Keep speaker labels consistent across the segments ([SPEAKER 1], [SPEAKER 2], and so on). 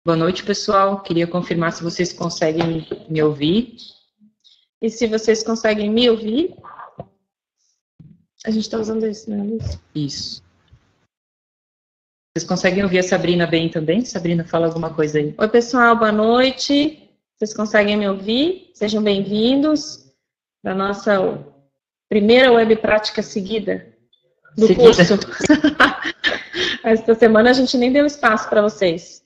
[SPEAKER 1] Boa noite, pessoal. Queria confirmar se vocês conseguem me ouvir.
[SPEAKER 2] E se vocês conseguem me ouvir, a gente está usando isso, né, Luiz?
[SPEAKER 1] Isso. Vocês conseguem ouvir a Sabrina bem também? Sabrina, fala alguma coisa aí.
[SPEAKER 2] Oi, pessoal, boa noite. Vocês conseguem me ouvir? Sejam bem-vindos à nossa primeira web prática seguida do curso. Esta semana a gente nem deu espaço para vocês.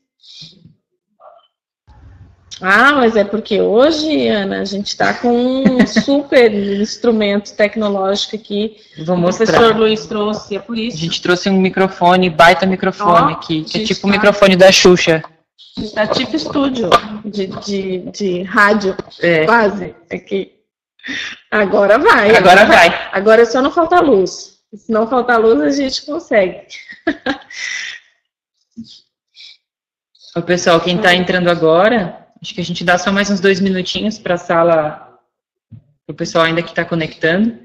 [SPEAKER 2] Ah, mas é porque hoje, Ana, a gente está com um super instrumento tecnológico aqui.
[SPEAKER 1] Vou mostrar.
[SPEAKER 2] O professor Luiz trouxe, é por isso.
[SPEAKER 1] A gente trouxe um microfone, baita microfone aqui, que é tipo o
[SPEAKER 2] tá...
[SPEAKER 1] microfone da Xuxa.
[SPEAKER 2] Está tipo estúdio de rádio, quase, aqui. Agora vai.
[SPEAKER 1] Agora vai.
[SPEAKER 2] Agora só não falta luz. Se não faltar luz, a gente consegue.
[SPEAKER 1] O pessoal, quem está entrando agora... Acho que a gente dá só mais uns 2 minutinhos para a sala, para o pessoal ainda que está conectando.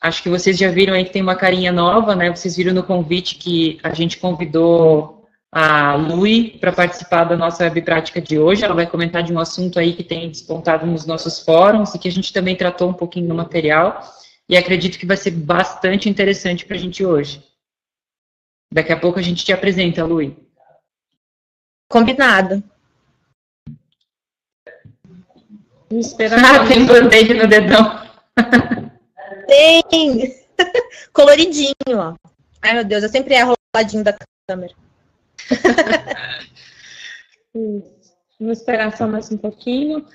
[SPEAKER 1] Acho que vocês já viram aí que tem uma carinha nova, né? Vocês viram no convite que a gente convidou a Lui para participar da nossa web prática de hoje. Ela vai comentar de um assunto aí que tem despontado nos nossos fóruns e que a gente também tratou um pouquinho no material. E acredito que vai ser bastante interessante para a gente hoje. Daqui a pouco a gente te apresenta, Lui.
[SPEAKER 3] Combinado.
[SPEAKER 1] Tem band-aid no dedão.
[SPEAKER 3] Tem! Coloridinho, ó. Ai, meu Deus, eu sempre erro o ladinho da câmera.
[SPEAKER 2] Vamos esperar só mais um pouquinho.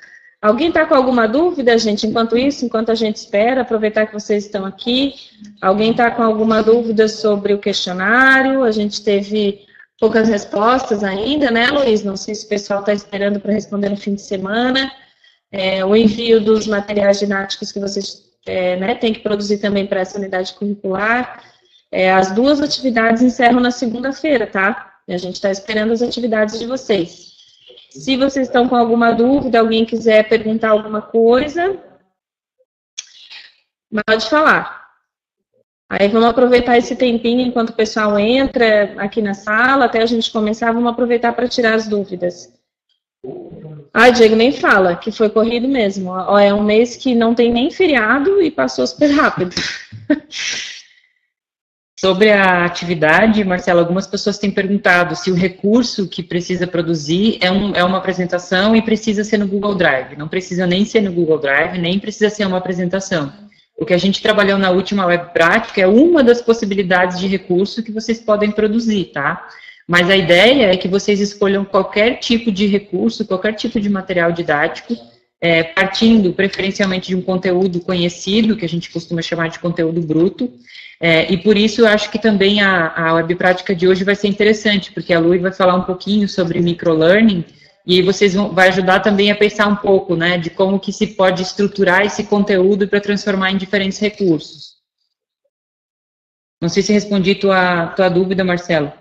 [SPEAKER 2] Alguém está com alguma dúvida, gente? Enquanto isso, enquanto a gente espera, aproveitar que vocês estão aqui. Alguém está com alguma dúvida sobre o questionário? A gente teve poucas respostas ainda, né, Luiz? Não sei se o pessoal está esperando para responder no fim de semana. O envio dos materiais didáticos que vocês têm que produzir também para essa unidade curricular. As 2 atividades encerram na segunda-feira, tá? E a gente está esperando as atividades de vocês. Se vocês estão com alguma dúvida, alguém quiser perguntar alguma coisa, pode falar. Aí vamos aproveitar esse tempinho enquanto o pessoal entra aqui na sala, até a gente começar, vamos aproveitar para tirar as dúvidas. Ah, Diego, nem fala, que foi corrido mesmo. É um mês que não tem nem feriado e passou super rápido.
[SPEAKER 1] Sobre a atividade, Marcela, algumas pessoas têm perguntado se o recurso que precisa produzir é uma apresentação e precisa ser no Google Drive. Não precisa nem ser no Google Drive, nem precisa ser uma apresentação. O que a gente trabalhou na última web prática é uma das possibilidades de recurso que vocês podem produzir, tá? Mas a ideia é que vocês escolham qualquer tipo de recurso, qualquer tipo de material didático, partindo preferencialmente de um conteúdo conhecido, que a gente costuma chamar de conteúdo bruto, e por isso eu acho que também a web prática de hoje vai ser interessante, porque a Lui vai falar um pouquinho sobre microlearning, e vocês vai ajudar também a pensar um pouco, né, de como que se pode estruturar esse conteúdo para transformar em diferentes recursos. Não sei se respondi tua dúvida, Marcelo.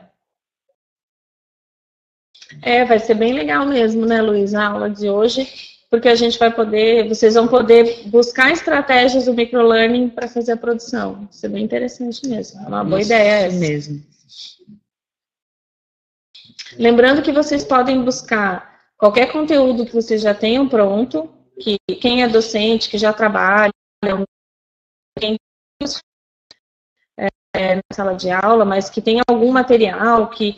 [SPEAKER 2] Vai ser bem legal mesmo, né, Luiz, a aula de hoje, porque a gente vai poder, vocês vão poder buscar estratégias do microlearning para fazer a produção. Vai ser bem interessante mesmo, é uma boa ideia essa.
[SPEAKER 1] Mesmo.
[SPEAKER 2] Lembrando que vocês podem buscar qualquer conteúdo que vocês já tenham pronto, que quem é docente, que já trabalha, quem na sala de aula, mas que tem algum material, que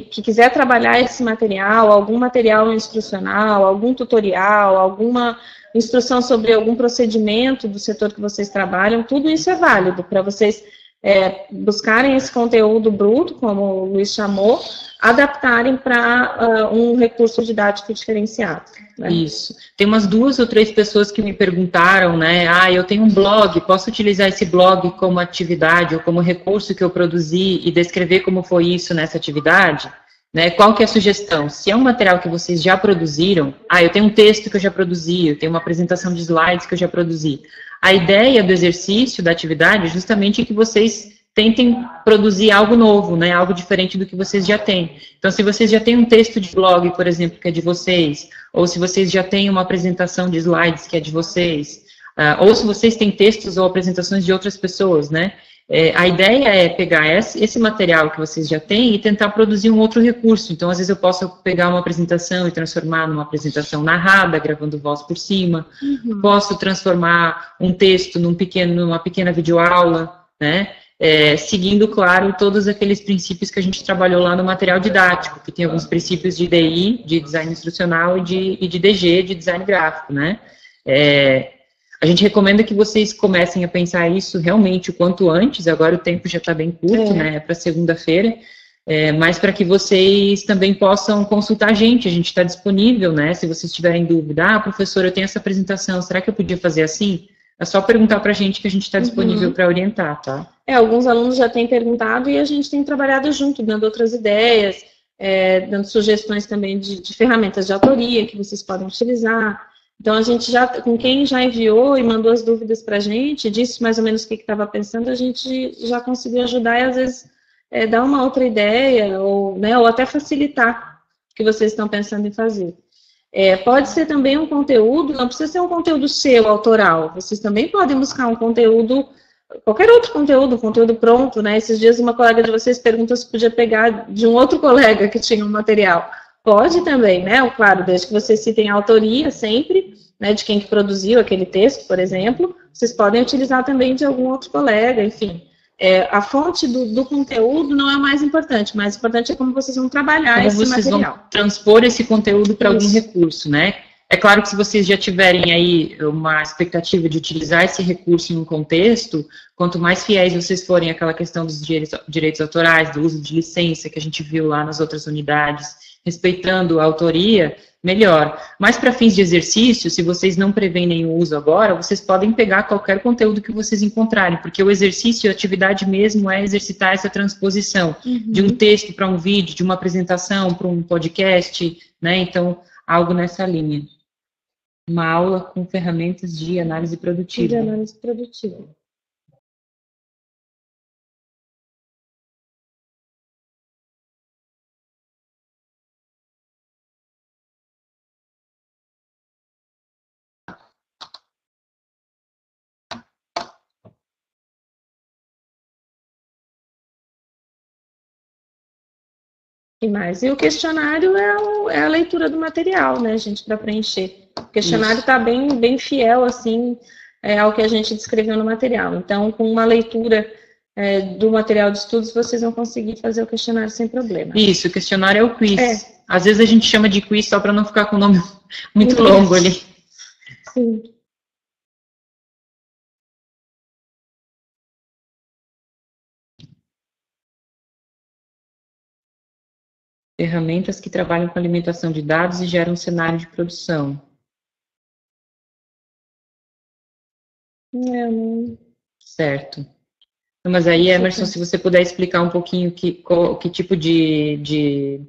[SPEAKER 2] quiser trabalhar esse material, algum material instrucional, algum tutorial, alguma instrução sobre algum procedimento do setor que vocês trabalham, tudo isso é válido para vocês buscarem esse conteúdo bruto, como o Luiz chamou, adaptarem para um recurso didático diferenciado. Né?
[SPEAKER 1] Isso. Tem umas 2 ou 3 pessoas que me perguntaram, né, eu tenho um blog, posso utilizar esse blog como atividade ou como recurso que eu produzi e descrever como foi isso nessa atividade? Né, qual que é a sugestão? Se é um material que vocês já produziram, eu tenho um texto que eu já produzi, eu tenho uma apresentação de slides que eu já produzi. A ideia do exercício, da atividade, é justamente que vocês tentem produzir algo novo, né, algo diferente do que vocês já têm. Então, se vocês já têm um texto de blog, por exemplo, que é de vocês, ou se vocês já têm uma apresentação de slides que é de vocês, ou se vocês têm textos ou apresentações de outras pessoas, né, A ideia é pegar esse material que vocês já têm e tentar produzir um outro recurso. Então, às vezes eu posso pegar uma apresentação e transformar numa apresentação narrada, gravando voz por cima. Posso transformar um texto numa pequena videoaula, né? Seguindo, claro, todos aqueles princípios que a gente trabalhou lá no material didático, que tem alguns princípios de DI, de design instrucional, e de DG, de design gráfico, né? A gente recomenda que vocês comecem a pensar isso realmente o quanto antes, agora o tempo já está bem curto, né, para segunda-feira, mas para que vocês também possam consultar a gente está disponível, né, se vocês tiverem dúvida, professor, eu tenho essa apresentação, será que eu podia fazer assim? É só perguntar para a gente que a gente está disponível para orientar, tá?
[SPEAKER 2] Alguns alunos já têm perguntado e a gente tem trabalhado junto, dando outras ideias, dando sugestões também de ferramentas de autoria que vocês podem utilizar. Então, a gente já, com quem já enviou e mandou as dúvidas para a gente, disse mais ou menos o que estava pensando, a gente já conseguiu ajudar e, às vezes, dar uma outra ideia, ou até facilitar o que vocês estão pensando em fazer. Pode ser também um conteúdo, não precisa ser um conteúdo seu, autoral, vocês também podem buscar um conteúdo, qualquer outro conteúdo, um conteúdo pronto, né? Esses dias uma colega de vocês perguntou se podia pegar de um outro colega que tinha um material. Pode também, né? Claro, desde que vocês citem a autoria sempre, né, de quem que produziu aquele texto, por exemplo, vocês podem utilizar também de algum outro colega, enfim. A fonte do conteúdo não é o mais importante é como vocês vão trabalhar esse material. Como vocês vão
[SPEAKER 1] transpor esse conteúdo para algum recurso, né? É claro que se vocês já tiverem aí uma expectativa de utilizar esse recurso em um contexto, quanto mais fiéis vocês forem àquela questão dos direitos autorais, do uso de licença que a gente viu lá nas outras unidades, respeitando a autoria, melhor. Mas para fins de exercício, se vocês não prevêem nenhum uso agora, vocês podem pegar qualquer conteúdo que vocês encontrarem, porque o exercício, a atividade mesmo é exercitar essa transposição de um texto para um vídeo, de uma apresentação para um podcast, né? Então, algo nessa linha. Uma aula com ferramentas de análise produtiva.
[SPEAKER 2] De análise produtiva. E mais. E o questionário é a leitura do material, né, gente, para preencher. O questionário está bem fiel, assim, ao que a gente descreveu no material. Então, com uma leitura do material de estudos, vocês vão conseguir fazer o questionário sem problema.
[SPEAKER 1] Isso, o questionário é o quiz. Às vezes a gente chama de quiz só para não ficar com o nome muito longo ali.
[SPEAKER 2] Sim.
[SPEAKER 1] Ferramentas que trabalham com alimentação de dados e geram um cenário de produção. Certo. Mas aí, Emerson, se você puder explicar um pouquinho que tipo de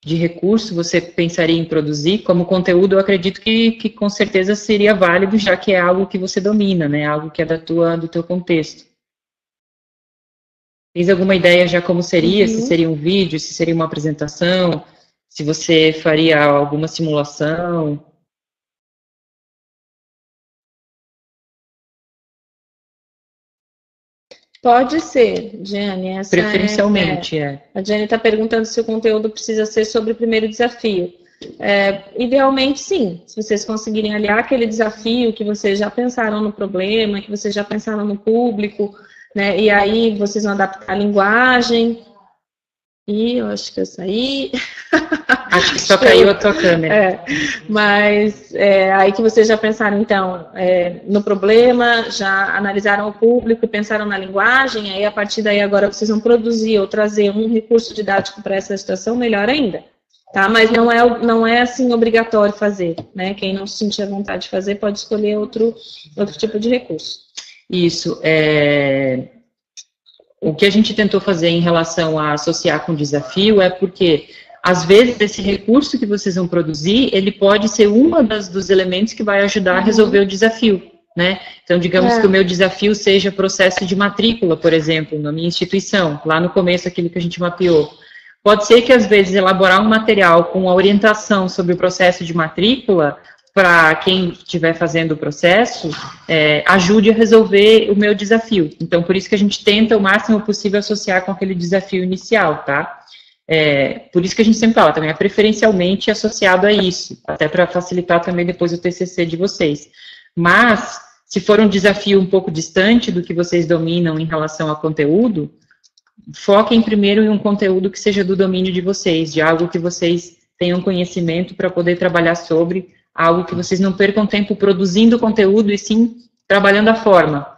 [SPEAKER 1] recurso você pensaria em produzir, como conteúdo, eu acredito que com certeza seria válido, já que é algo que você domina, né? Algo que é do teu contexto. Tens alguma ideia já como seria? Se seria um vídeo, se seria uma apresentação, se você faria alguma simulação?
[SPEAKER 2] Pode ser, Jane.
[SPEAKER 1] Preferencialmente,
[SPEAKER 2] A Jane está perguntando se o conteúdo precisa ser sobre o primeiro desafio. Idealmente, sim. Se vocês conseguirem aliar aquele desafio que vocês já pensaram no problema, que vocês já pensaram no público, né, e aí vocês vão adaptar a linguagem. E eu acho que eu saí.
[SPEAKER 1] Acho que só caiu a tua câmera.
[SPEAKER 2] Mas aí que vocês já pensaram, então, no problema, já analisaram o público, pensaram na linguagem, aí a partir daí agora vocês vão produzir ou trazer um recurso didático para essa situação, melhor ainda. Tá? Mas não é assim obrigatório fazer, né? Quem não se sentir à vontade de fazer pode escolher outro tipo de recurso.
[SPEAKER 1] Isso, o que a gente tentou fazer em relação a associar com desafio é porque, às vezes, esse recurso que vocês vão produzir, ele pode ser uma dos elementos que vai ajudar a resolver o desafio, né? Então, digamos que o meu desafio seja processo de matrícula, por exemplo, na minha instituição, lá no começo, aquilo que a gente mapeou. Pode ser que, às vezes, elaborar um material com a orientação sobre o processo de matrícula para quem estiver fazendo o processo, ajude a resolver o meu desafio. Então, por isso que a gente tenta o máximo possível associar com aquele desafio inicial, tá? Por isso que a gente sempre fala também, preferencialmente associado a isso, até para facilitar também depois o TCC de vocês. Mas, se for um desafio um pouco distante do que vocês dominam em relação ao conteúdo, foquem primeiro em um conteúdo que seja do domínio de vocês, de algo que vocês tenham conhecimento para poder trabalhar sobre, algo que vocês não percam tempo produzindo conteúdo e sim trabalhando a forma.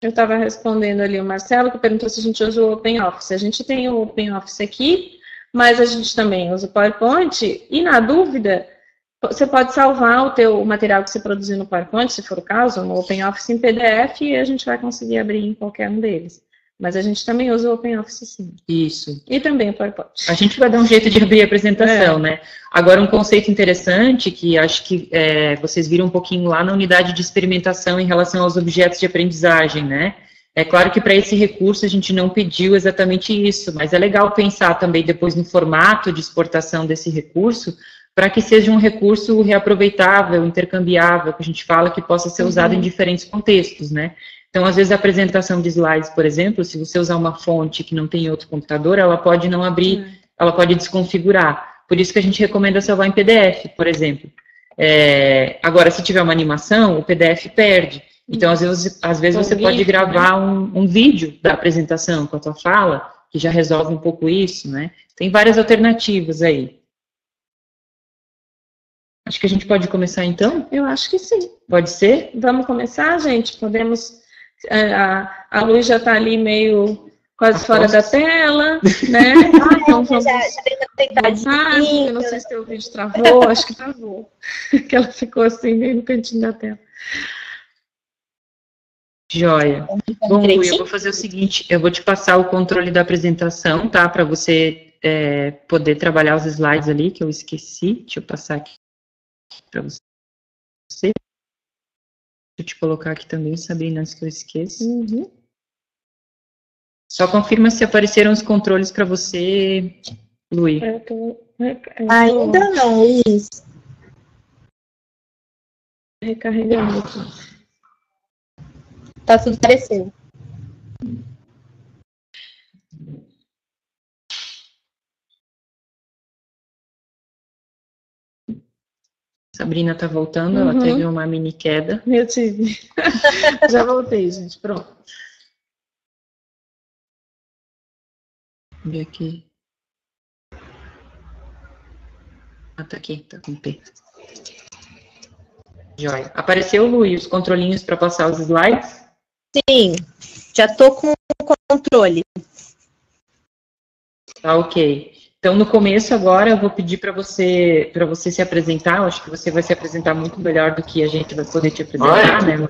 [SPEAKER 2] Eu estava respondendo ali o Marcelo, que perguntou se a gente usa o OpenOffice. A gente tem o OpenOffice aqui, mas a gente também usa o PowerPoint, e na dúvida, você pode salvar o material que você produziu no PowerPoint, se for o caso, no OpenOffice em PDF, e a gente vai conseguir abrir em qualquer um deles. Mas a gente também usa o OpenOffice, sim.
[SPEAKER 1] Isso.
[SPEAKER 2] E também o PowerPoint.
[SPEAKER 1] A gente vai dar um jeito de abrir a apresentação, né? Agora, um conceito interessante, que acho que vocês viram um pouquinho lá na unidade de experimentação em relação aos objetos de aprendizagem, né? É claro que para esse recurso a gente não pediu exatamente isso, mas é legal pensar também depois no formato de exportação desse recurso, para que seja um recurso reaproveitável, intercambiável, que a gente fala que possa ser usado em diferentes contextos, né? Então, às vezes, a apresentação de slides, por exemplo, se você usar uma fonte que não tem em outro computador, ela pode não abrir, ela pode desconfigurar. Por isso que a gente recomenda salvar em PDF, por exemplo. Agora, se tiver uma animação, o PDF perde. Então, às vezes você pode gravar um vídeo da apresentação com a tua fala, que já resolve um pouco isso, né? Tem várias alternativas aí. Acho que a gente pode começar, então?
[SPEAKER 2] Eu acho que sim.
[SPEAKER 1] Pode ser?
[SPEAKER 2] Vamos começar, gente? Podemos... A luz já está ali meio quase fora da tela, né? Então vamos...
[SPEAKER 3] já dei uma aceitadinha.
[SPEAKER 2] Eu não sei se teu vídeo travou, acho que travou. Que ela ficou assim, meio no cantinho da tela.
[SPEAKER 1] Joia. Bom, Lu, eu vou fazer o seguinte, eu vou te passar o controle da apresentação, tá? Para você poder trabalhar os slides ali, que eu esqueci. Deixa eu passar aqui para você. Deixa eu te colocar aqui também, Sabrina, antes que eu esqueça. Só confirma se apareceram os controles para você, Luí.
[SPEAKER 3] Ainda não, Luiz.
[SPEAKER 2] Recarregando aqui.
[SPEAKER 3] Tá tudo aparecendo.
[SPEAKER 1] Sabrina tá voltando, ela teve uma mini queda.
[SPEAKER 2] Eu tive. Já voltei, gente, pronto.
[SPEAKER 1] Vamos ver aqui. Ah, tá aqui, tá com P. Joia. Apareceu, Lu, os controlinhos para passar os slides?
[SPEAKER 3] Sim, já tô com o controle.
[SPEAKER 1] Tá, ok. Então, no começo, agora, eu vou pedir para você se apresentar. Eu acho que você vai se apresentar muito melhor do que a gente vai poder te apresentar, né?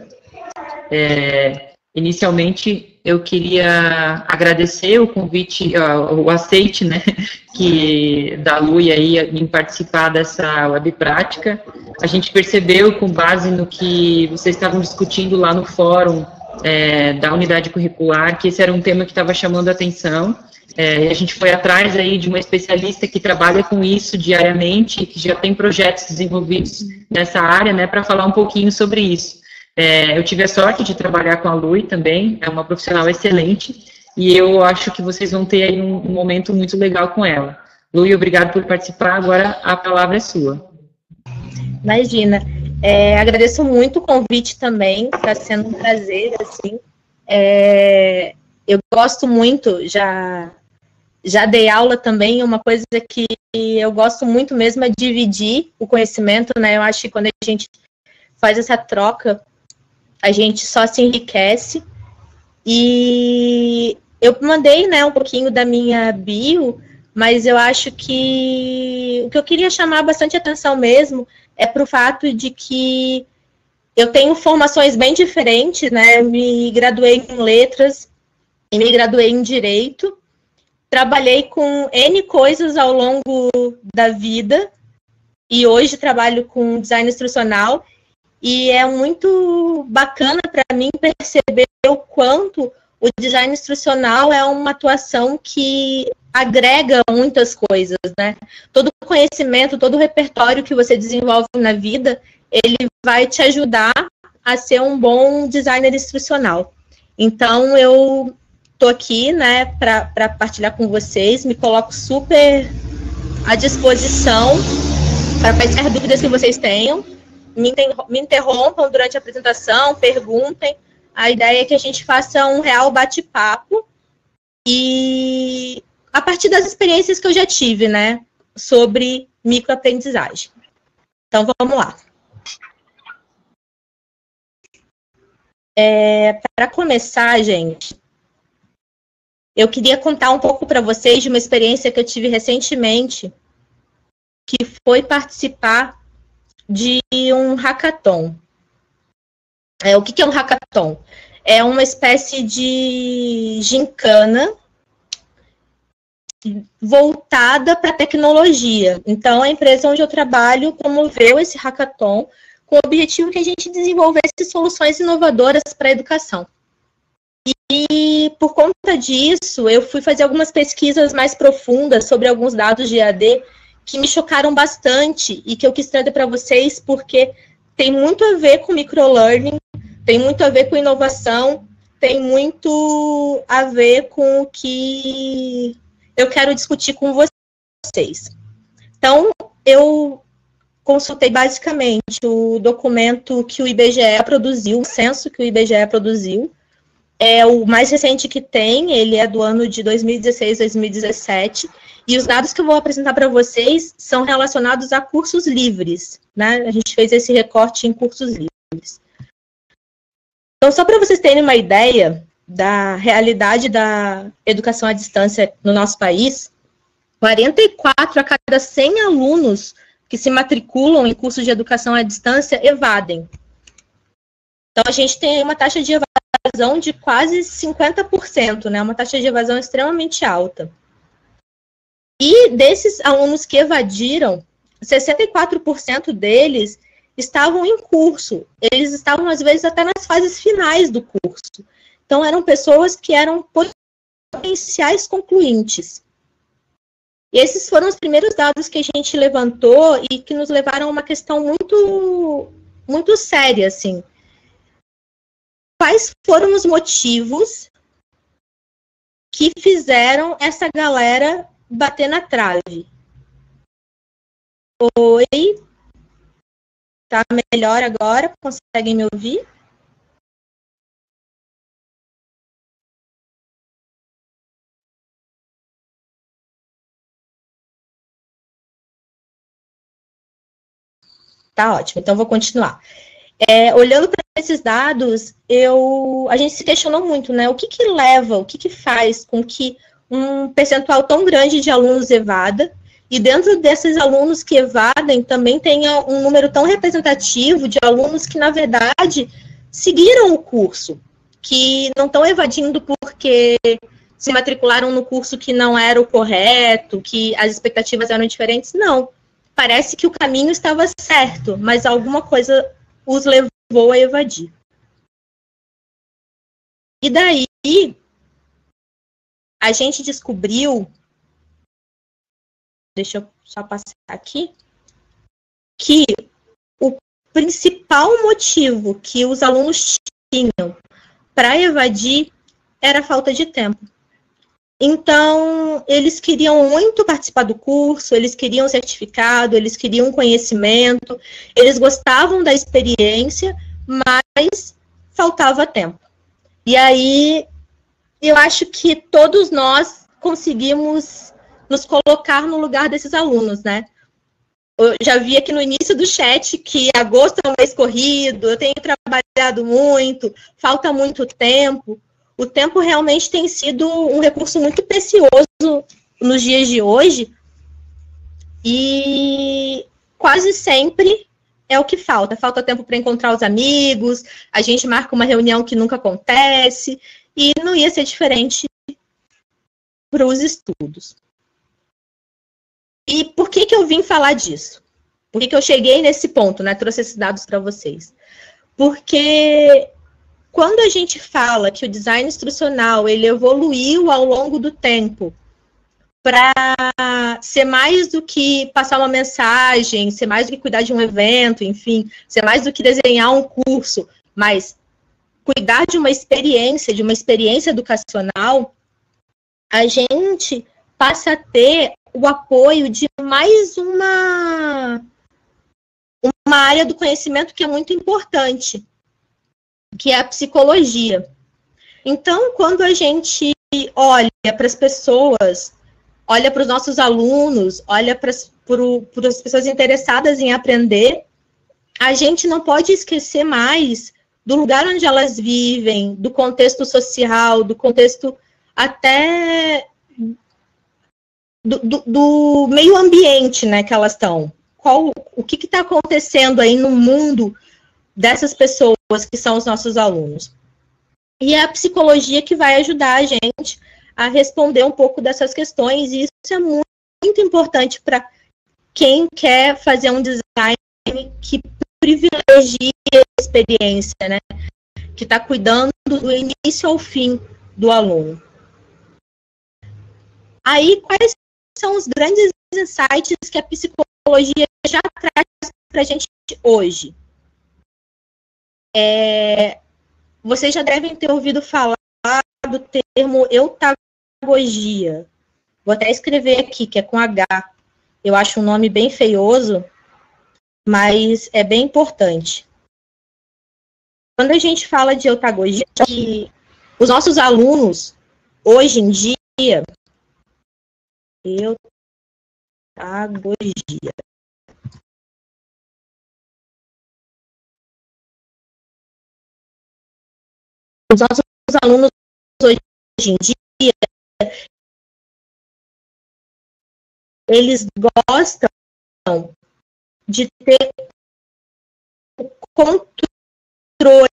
[SPEAKER 1] Inicialmente, eu queria agradecer o convite, o aceite, né, da Lui aí em participar dessa web prática. A gente percebeu, com base no que vocês estavam discutindo lá no fórum da unidade curricular, que esse era um tema que estava chamando a atenção. E a gente foi atrás aí de uma especialista que trabalha com isso diariamente, que já tem projetos desenvolvidos nessa área, né, para falar um pouquinho sobre isso. Eu tive a sorte de trabalhar com a Lui também, é uma profissional excelente, e eu acho que vocês vão ter aí um momento muito legal com ela. Lui, obrigado por participar, agora a palavra é sua.
[SPEAKER 3] Imagina. Agradeço muito o convite também, está sendo um prazer, assim. Eu gosto muito, já dei aula também, uma coisa que eu gosto muito mesmo é dividir o conhecimento, né? Eu acho que quando a gente faz essa troca, a gente só se enriquece. E eu mandei, né, um pouquinho da minha bio, mas eu acho que o que eu queria chamar bastante atenção mesmo é para o fato de que eu tenho formações bem diferentes, né? Me graduei em letras e me graduei em direito. Trabalhei com N coisas ao longo da vida e hoje trabalho com design instrucional e é muito bacana para mim perceber o quanto o design instrucional é uma atuação que agrega muitas coisas, né? Todo conhecimento, todo repertório que você desenvolve na vida, ele vai te ajudar a ser um bom designer instrucional. Então, eu tô aqui, né, para partilhar com vocês, me coloco super à disposição para quaisquer dúvidas que vocês tenham, me interrompam durante a apresentação, perguntem. A ideia é que a gente faça um real bate-papo e a partir das experiências que eu já tive, né, sobre microaprendizagem. Então, vamos lá. Para começar, gente, eu queria contar um pouco para vocês de uma experiência que eu tive recentemente, que foi participar de um hackathon. O que é um hackathon? É uma espécie de gincana voltada para tecnologia. Então, a empresa onde eu trabalho promoveu esse hackathon com o objetivo que a gente desenvolvesse soluções inovadoras para a educação. E, por conta disso, eu fui fazer algumas pesquisas mais profundas sobre alguns dados de EAD que me chocaram bastante e que eu quis trazer para vocês porque tem muito a ver com microlearning, tem muito a ver com inovação, tem muito a ver com o que eu quero discutir com vocês. Então, eu consultei basicamente o documento que o IBGE produziu, o censo que o IBGE produziu. É o mais recente que tem, ele é do ano de 2016, 2017, e os dados que eu vou apresentar para vocês são relacionados a cursos livres, né? A gente fez esse recorte em cursos livres. Então, só para vocês terem uma ideia da realidade da educação à distância no nosso país, 44 a cada 100 alunos que se matriculam em cursos de educação à distância evadem. Então, a gente tem uma taxa de evasão de quase 50%, né? Uma taxa de evasão extremamente alta. E desses alunos que evadiram, 64% deles estavam em curso. Eles estavam, às vezes, até nas fases finais do curso. Então, eram pessoas que eram potenciais concluintes. E esses foram os primeiros dados que a gente levantou e que nos levaram a uma questão muito séria, assim. Quais foram os motivos que fizeram essa galera bater na trave? Oi? Tá melhor agora? Conseguem me ouvir? Tá ótimo, então vou continuar. Olhando para esses dados, a gente se questionou muito, né? O que leva, o que faz com que um percentual tão grande de alunos evada, e dentro desses alunos que evadem, também tenha um número tão representativo de alunos que, na verdade, seguiram o curso, que não estão evadindo porque se matricularam no curso que não era o correto, que as expectativas eram diferentes, não. Parece que o caminho estava certo, mas alguma coisa os levou a evadir. E daí, a gente descobriu, deixa eu só passar aqui, que o principal motivo que os alunos tinham para evadir era a falta de tempo. Então, eles queriam muito participar do curso, eles queriam certificado, eles queriam conhecimento, eles gostavam da experiência, mas faltava tempo. E aí, eu acho que todos nós conseguimos nos colocar no lugar desses alunos, né? Eu já vi aqui no início do chat que agosto é um mês corrido, eu tenho trabalhado muito, falta muito tempo. O tempo realmente tem sido um recurso muito precioso nos dias de hoje e quase sempre é o que falta. Falta tempo para encontrar os amigos, a gente marca uma reunião que nunca acontece e não ia ser diferente para os estudos. E por que eu vim falar disso? Por que eu cheguei nesse ponto, né? Trouxe esses dados para vocês. Porque quando a gente fala que o design instrucional ele evoluiu ao longo do tempo para ser mais do que passar uma mensagem, ser mais do que cuidar de um evento, enfim, ser mais do que desenhar um curso, mas cuidar de uma experiência educacional, a gente passa a ter o apoio de mais uma área do conhecimento que é muito importante, que é a psicologia. Então, quando a gente olha para as pessoas, olha para os nossos alunos, olha para as pessoas interessadas em aprender, a gente não pode esquecer mais do lugar onde elas vivem, do contexto social, do contexto até do meio ambiente, né, que elas estão. O que está acontecendo aí no mundo dessas pessoas que são os nossos alunos? E é a psicologia que vai ajudar a gente a responder um pouco dessas questões, e isso é muito, muito importante para quem quer fazer um design que privilegie a experiência, né? Que está cuidando do início ao fim do aluno. Aí, quais são os grandes insights que a psicologia já traz para a gente hoje? Vocês já devem ter ouvido falar do termo eutagogia. Vou até escrever aqui, que é com H. Eu acho um nome bem feioso, mas é bem importante. Quando a gente fala de eutagogia, os nossos alunos, hoje em dia, eutagogia. Os nossos alunos, hoje em dia, eles gostam de ter o controle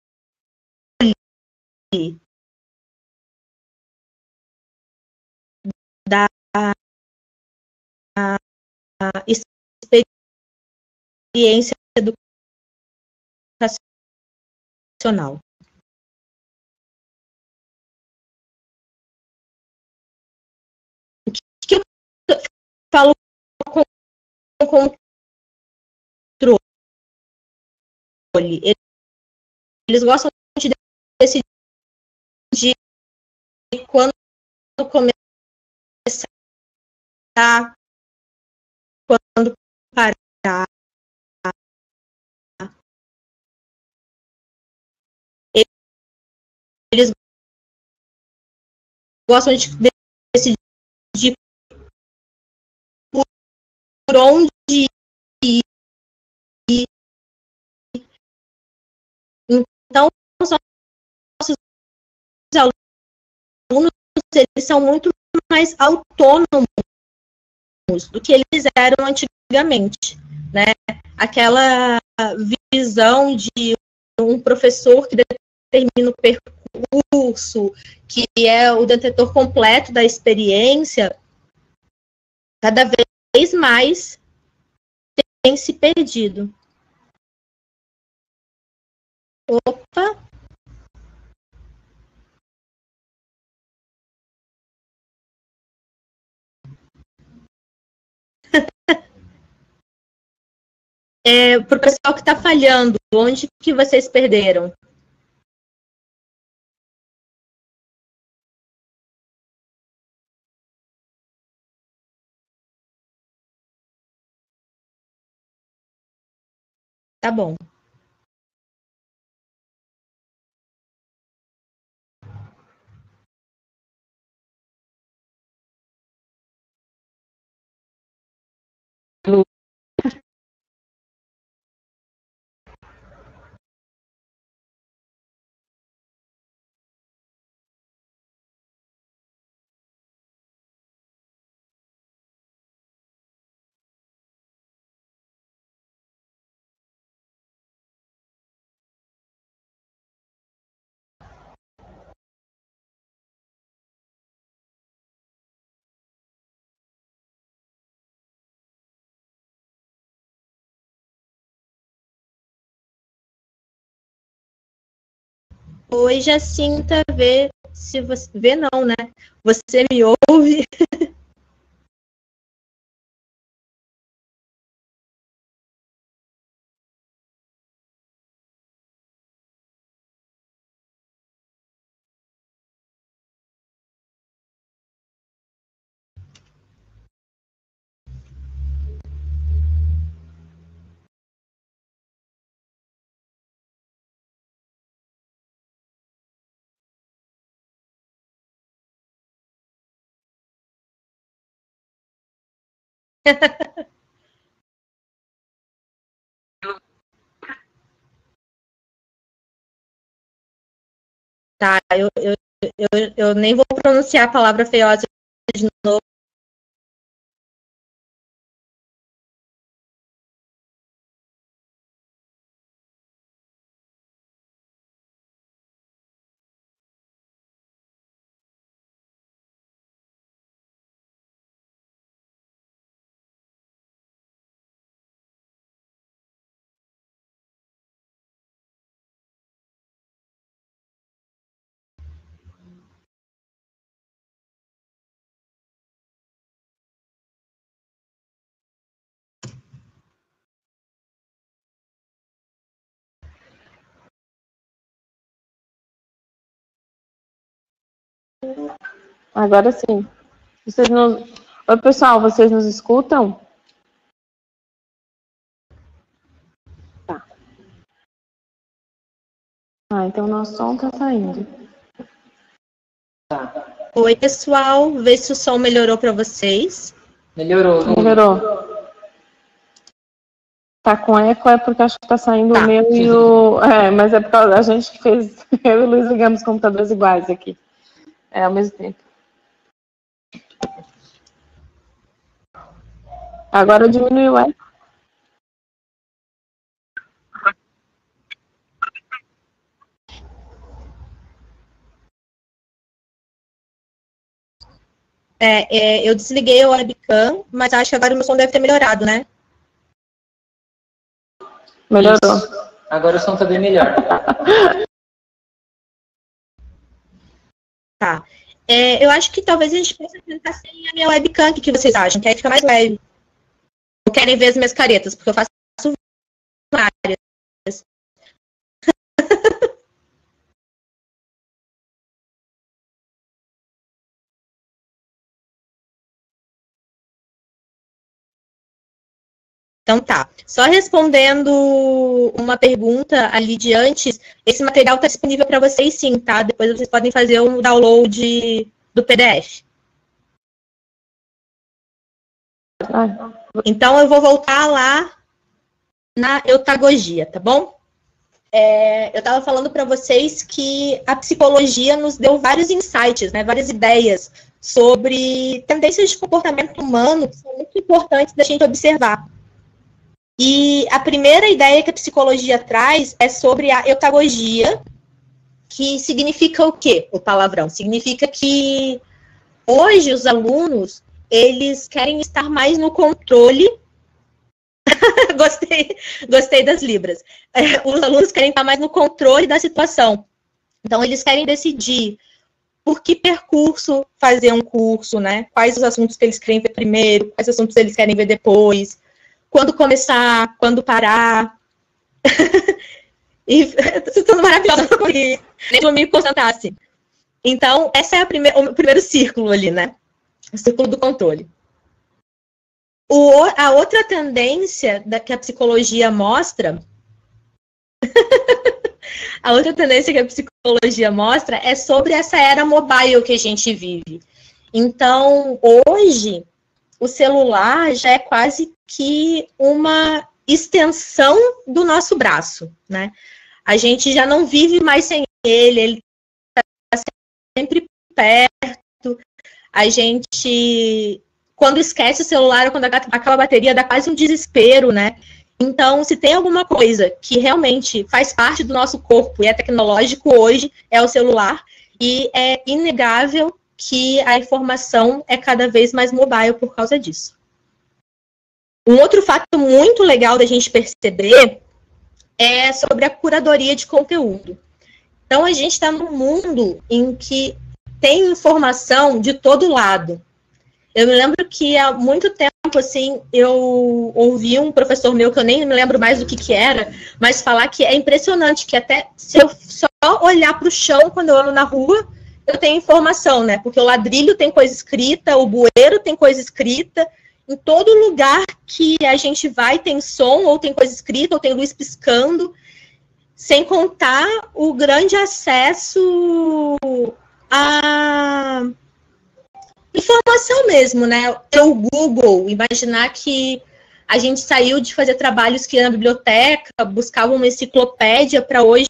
[SPEAKER 3] da experiência educacional. O que eu falo com controle? Eles gostam de decidir quando começar, quando parar. Eles gostam de decidir por onde ir. Então, os nossos alunos, eles são muito mais autônomos do que eles eram antigamente, né? Aquela visão de um professor que determina o percurso, que é o detentor completo da experiência, cada vez mais tem se perdido. Opa! Para o pessoal que está falhando, onde que vocês perderam? Tá bom. Oi, Jacinta, vê se você... Vê não, né? Você me ouve? Tá, eu nem vou pronunciar a palavra feiosa de novo.
[SPEAKER 2] Agora sim. Vocês não... Oi, pessoal, vocês nos escutam? Tá. Então o nosso som tá saindo.
[SPEAKER 1] Tá.
[SPEAKER 3] Oi, pessoal. Vê se o som melhorou para vocês.
[SPEAKER 1] Melhorou.
[SPEAKER 2] Tá com eco, é porque acho que tá saindo o meu e o... mas é por causa da gente que fez... Eu e o Luiz ligamos computadores iguais aqui. Ao mesmo tempo. Agora diminuiu o eco.
[SPEAKER 3] Eu desliguei o webcam, mas acho que agora o meu som deve ter melhorado, né?
[SPEAKER 2] Melhorou.
[SPEAKER 1] Isso. Agora o som tá bem melhor.
[SPEAKER 3] Tá. Eu acho que talvez a gente possa tentar sem a minha webcam. O que vocês acham? Que aí fica mais leve. Não querem ver as minhas caretas, porque eu faço várias. Então tá. Só respondendo uma pergunta ali de antes, esse material está disponível para vocês sim, tá? Depois vocês podem fazer um download do PDF. Então eu vou voltar lá na eutagogia, tá bom? Eu estava falando para vocês que a psicologia nos deu vários insights, né? Várias ideias sobre tendências de comportamento humano que são muito importantes da gente observar. E a primeira ideia que a psicologia traz é sobre a eutagogia, que significa o quê? O palavrão. Significa que hoje os alunos, eles querem estar mais no controle. Gostei das libras. Os alunos querem estar mais no controle da situação. Então, eles querem decidir por que percurso fazer um curso, né? Quais os assuntos que eles querem ver primeiro, quais assuntos eles querem ver depois. Quando começar, quando parar. E vocês estão maravilhosos, nem vou me concentrar assim. Então, esse é o primeiro círculo ali, né? O círculo do controle. A outra tendência que a psicologia mostra... A outra tendência que a psicologia mostra é sobre essa era mobile que a gente vive. Então, hoje, o celular já é quase que uma extensão do nosso braço, né? A gente já não vive mais sem ele está sempre perto. A gente, quando esquece o celular ou quando acaba a bateria, dá quase um desespero, né? Então, se tem alguma coisa que realmente faz parte do nosso corpo e é tecnológico hoje, é o celular, e é inegável que a informação é cada vez mais mobile por causa disso. Um outro fato muito legal da gente perceber é sobre a curadoria de conteúdo. Então, a gente está num mundo em que tem informação de todo lado. Eu me lembro que há muito tempo, assim, eu ouvi um professor meu, que eu nem me lembro mais do que era, mas falar que é impressionante, que até se eu só olhar para o chão quando eu ando na rua, eu tenho informação, né? Porque o ladrilho tem coisa escrita, o bueiro tem coisa escrita, em todo lugar que a gente vai tem som, ou tem coisa escrita, ou tem luz piscando, sem contar o grande acesso informação mesmo, né? O Google, imaginar que a gente saiu de fazer trabalhos que na biblioteca, buscava uma enciclopédia para hoje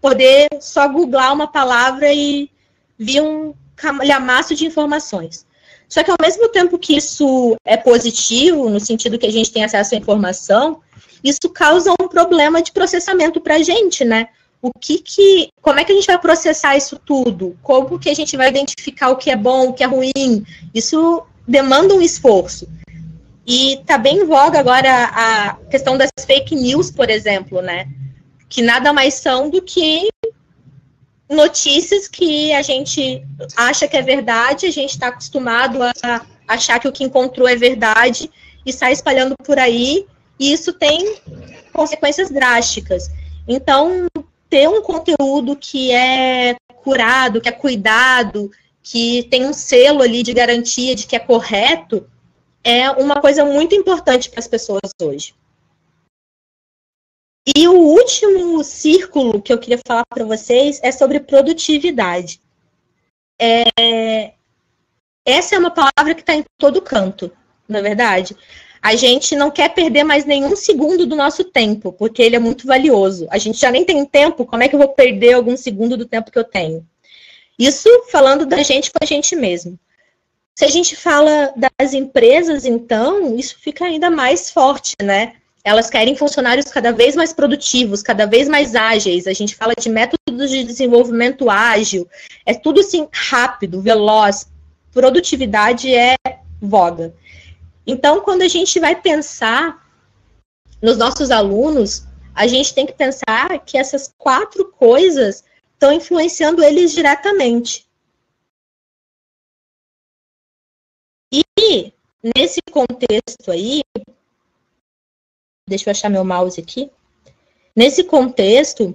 [SPEAKER 3] poder só googlar uma palavra e vir um calhamaço de informações. Só que ao mesmo tempo que isso é positivo, no sentido que a gente tem acesso à informação, isso causa um problema de processamento para a gente, né? Como é que a gente vai processar isso tudo? Como que a gente vai identificar o que é bom, o que é ruim? Isso demanda um esforço. E está bem em voga agora a questão das fake news, por exemplo, né? Que nada mais são do que notícias que a gente acha que é verdade, a gente está acostumado a achar que o que encontrou é verdade e sai espalhando por aí, e isso tem consequências drásticas. Então, ter um conteúdo que é curado, que é cuidado, que tem um selo ali de garantia de que é correto, é uma coisa muito importante para as pessoas hoje. E o último círculo que eu queria falar para vocês é sobre produtividade. Essa é uma palavra que está em todo canto, na verdade. A gente não quer perder mais nenhum segundo do nosso tempo, porque ele é muito valioso. A gente já nem tem tempo, como é que eu vou perder algum segundo do tempo que eu tenho? Isso falando da gente com a gente mesmo. Se a gente fala das empresas, então, isso fica ainda mais forte, né? Elas querem funcionários cada vez mais produtivos, cada vez mais ágeis. A gente fala de métodos de desenvolvimento ágil. É tudo assim rápido, veloz. Produtividade é voga. Então, quando a gente vai pensar nos nossos alunos, a gente tem que pensar que essas 4 coisas estão influenciando eles diretamente. E, nesse contexto aí, deixa eu achar meu mouse aqui. Nesse contexto,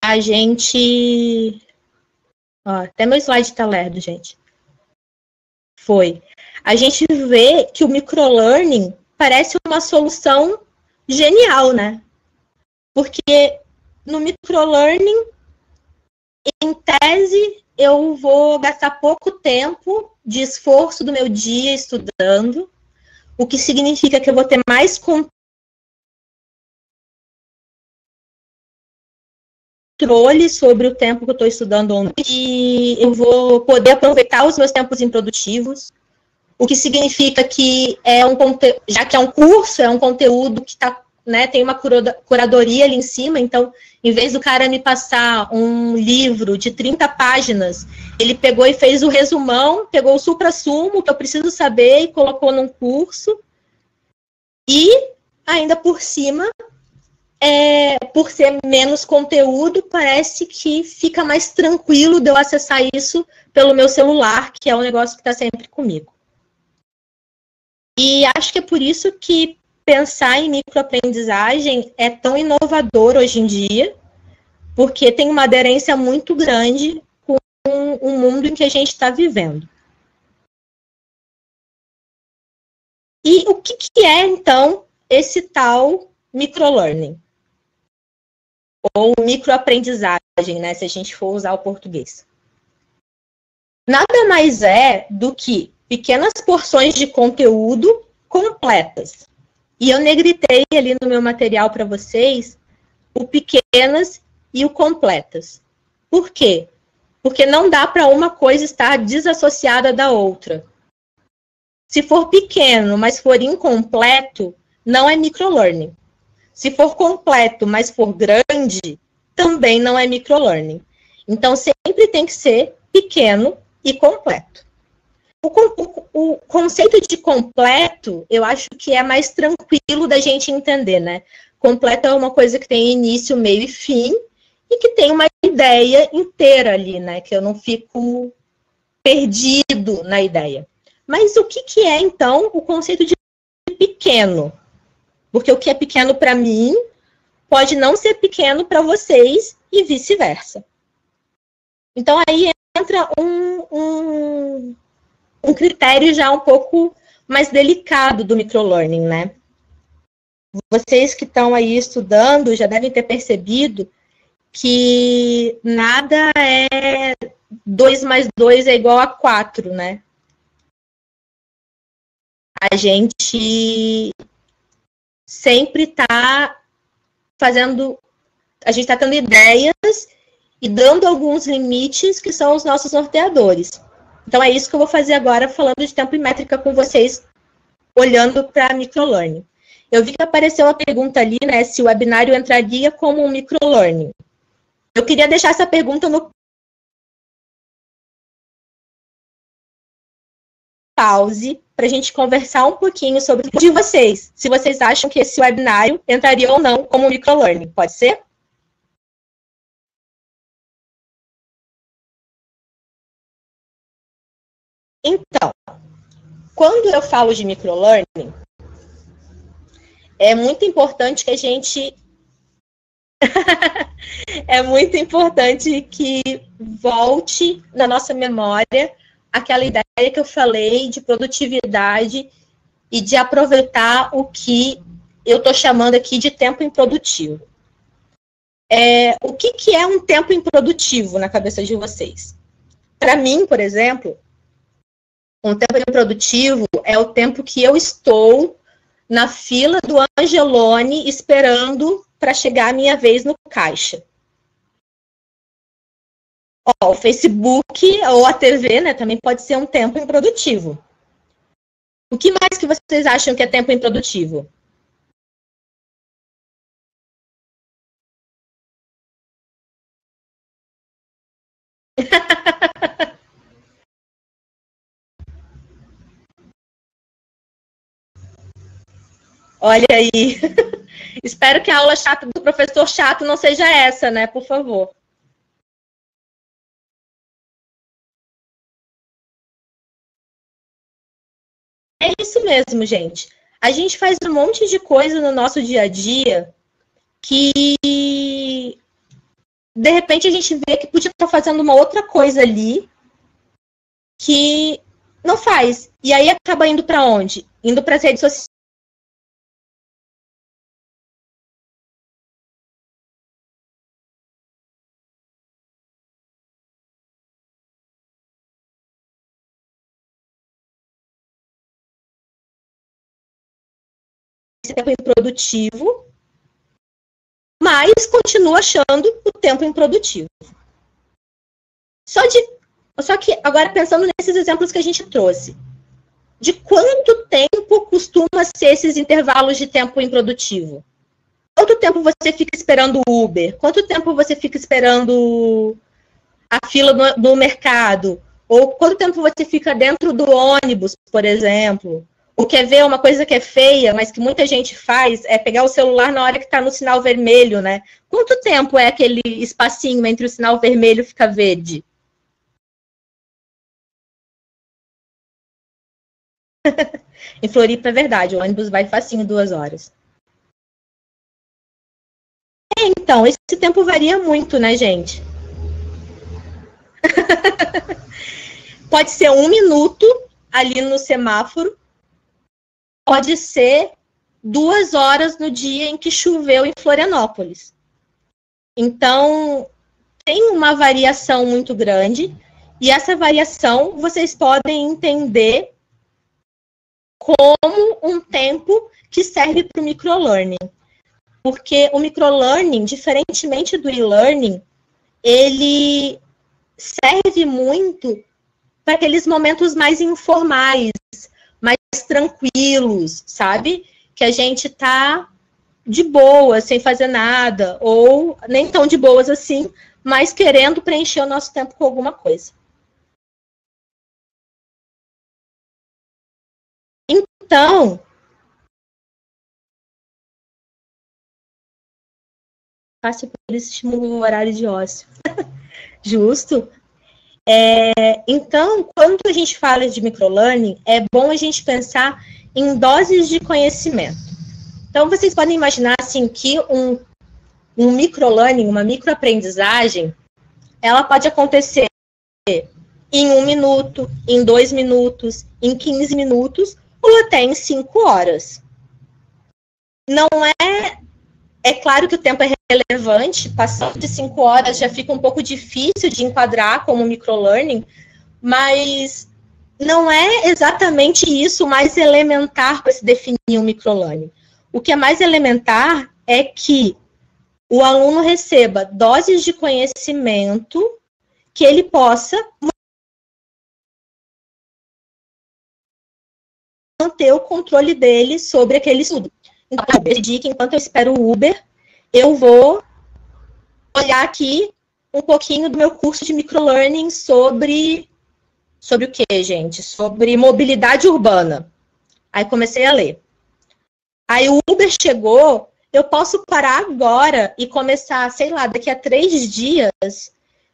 [SPEAKER 3] a gente... Ó, até meu slide está lerdo, gente. A gente vê que o microlearning parece uma solução genial, né? Porque no microlearning, em tese, eu vou gastar pouco tempo de esforço do meu dia estudando, o que significa que eu vou ter mais controle sobre o tempo que eu estou estudando e eu vou poder aproveitar os meus tempos improdutivos, o que significa que já que é um curso, é um conteúdo que tem uma curadoria ali em cima, então, em vez do cara me passar um livro de 30 páginas, ele pegou e fez o resumão, pegou o supra-sumo que eu preciso saber e colocou num curso, e ainda por cima, por ser menos conteúdo, parece que fica mais tranquilo de eu acessar isso pelo meu celular, que é um negócio que está sempre comigo. E acho que é por isso que pensar em microaprendizagem é tão inovador hoje em dia, porque tem uma aderência muito grande com o mundo em que a gente está vivendo. E o que é, então, esse tal microlearning? Ou microaprendizagem, né, se a gente for usar o português. Nada mais é do que pequenas porções de conteúdo completas. E eu negritei ali no meu material para vocês o pequenas e o completas. Por quê? Porque não dá para uma coisa estar desassociada da outra. Se for pequeno, mas for incompleto, não é microlearning. Se for completo, mas for grande, também não é microlearning. Então, sempre tem que ser pequeno e completo. O conceito de completo, eu acho que é mais tranquilo da gente entender, né? Completo é uma coisa que tem início, meio e fim, e que tem uma ideia inteira ali, né? Que eu não fico perdido na ideia. Mas o que é, então, o conceito de pequeno? Porque o que é pequeno para mim pode não ser pequeno para vocês e vice-versa. Então, aí entra um critério já um pouco mais delicado do microlearning, né? Vocês que estão aí estudando já devem ter percebido que nada é 2 mais 2 é igual a 4, né? A gente sempre está fazendo, a gente está tendo ideias e dando alguns limites que são os nossos norteadores. Então, é isso que eu vou fazer agora, falando de tempo e métrica com vocês, olhando para microlearning. Eu vi que apareceu uma pergunta ali, né, se o webinário entraria como um microlearning. Eu queria deixar essa pergunta no pause, para a gente conversar um pouquinho sobre de vocês, se vocês acham que esse webinário entraria ou não como um microlearning. Pode ser? Então, quando eu falo de microlearning, é muito importante que a gente... é muito importante que volte na nossa memória aquela ideia que eu falei de produtividade e de aproveitar o que eu estou chamando aqui de tempo improdutivo. O que é um tempo improdutivo na cabeça de vocês? Para mim, por exemplo, um tempo improdutivo é o tempo que eu estou na fila do Angelone esperando para chegar a minha vez no caixa. O Facebook ou a TV, né, também pode ser um tempo improdutivo. O que mais que vocês acham que é tempo improdutivo? Olha aí. Espero que a aula chata do professor chato não seja essa, né? Por favor. É isso mesmo, gente. A gente faz um monte de coisa no nosso dia a dia que, de repente, a gente vê que podia estar fazendo uma outra coisa ali que não faz. E aí acaba indo para onde? Indo para as redes sociais. Esse tempo improdutivo, mas continua achando o tempo improdutivo. Só que agora pensando nesses exemplos que a gente trouxe, de quanto tempo costuma ser esses intervalos de tempo improdutivo? Quanto tempo você fica esperando o Uber? Quanto tempo você fica esperando a fila do mercado? Ou quanto tempo você fica dentro do ônibus, por exemplo? Ou quer ver uma coisa que é feia, mas que muita gente faz, é pegar o celular na hora que está no sinal vermelho, né? Quanto tempo é aquele espacinho entre o sinal vermelho e ficar verde? Em Floripa é verdade, o ônibus vai facinho 2 horas. Então, esse tempo varia muito, né, gente? Pode ser 1 minuto ali no semáforo, pode ser 2 horas no dia em que choveu em Florianópolis. Então, tem uma variação muito grande, e essa variação vocês podem entender como um tempo que serve para o microlearning. Porque o microlearning, diferentemente do e-learning, ele serve muito para aqueles momentos mais informais, mais tranquilos, sabe? Que a gente tá de boa, sem fazer nada, ou nem tão de boas assim, mas querendo preencher o nosso tempo com alguma coisa. Então, passe por esse estímulo horário de ócio. Justo. Então, quando a gente fala de microlearning, é bom a gente pensar em doses de conhecimento. Então, vocês podem imaginar assim, que um microlearning, uma microaprendizagem, ela pode acontecer em 1 minuto, em 2 minutos, em 15 minutos, ou até em 5 horas. Não é claro que o tempo é relevante, passando de 5 horas já fica um pouco difícil de enquadrar como microlearning, mas não é exatamente isso o mais elementar para se definir um microlearning. O que é mais elementar é que o aluno receba doses de conhecimento que ele possa manter o controle dele sobre aquele estudo. Então, eu decidi que enquanto eu espero o Uber, eu vou olhar aqui um pouquinho do meu curso de microlearning sobre o quê, gente? Sobre mobilidade urbana. Aí comecei a ler. Aí o Uber chegou, eu posso parar agora e começar, sei lá, daqui a 3 dias,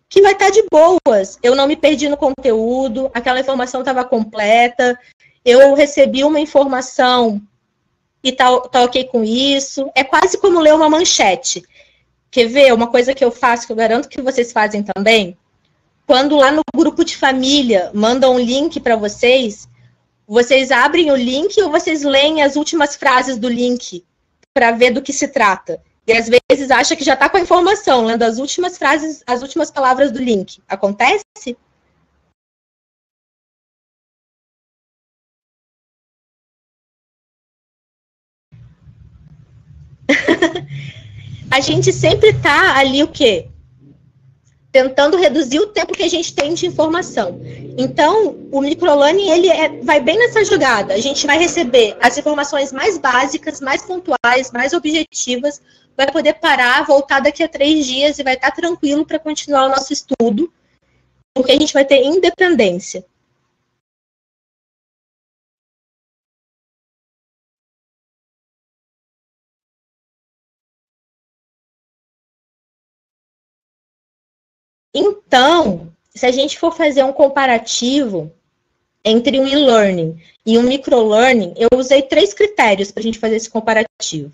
[SPEAKER 3] que vai estar de boas. Eu não me perdi no conteúdo, aquela informação estava completa, eu recebi uma informação e tá ok com isso. É quase como ler uma manchete. Quer ver? Uma coisa que eu faço, que eu garanto que vocês fazem também, quando lá no grupo de família mandam um link para vocês, vocês abrem o link ou vocês leem as últimas frases do link para ver do que se trata? E às vezes acha que já está com a informação, lendo as últimas frases, as últimas palavras do link. Acontece? A gente sempre está ali o quê? Tentando reduzir o tempo que a gente tem de informação. Então, o microlearning, vai bem nessa jogada. A gente vai receber as informações mais básicas, mais pontuais, mais objetivas, vai poder parar, voltar daqui a 3 dias e vai estar tranquilo para continuar o nosso estudo, porque a gente vai ter independência. Então, se a gente for fazer um comparativo entre um e-learning e um microlearning, eu usei 3 critérios para a gente fazer esse comparativo.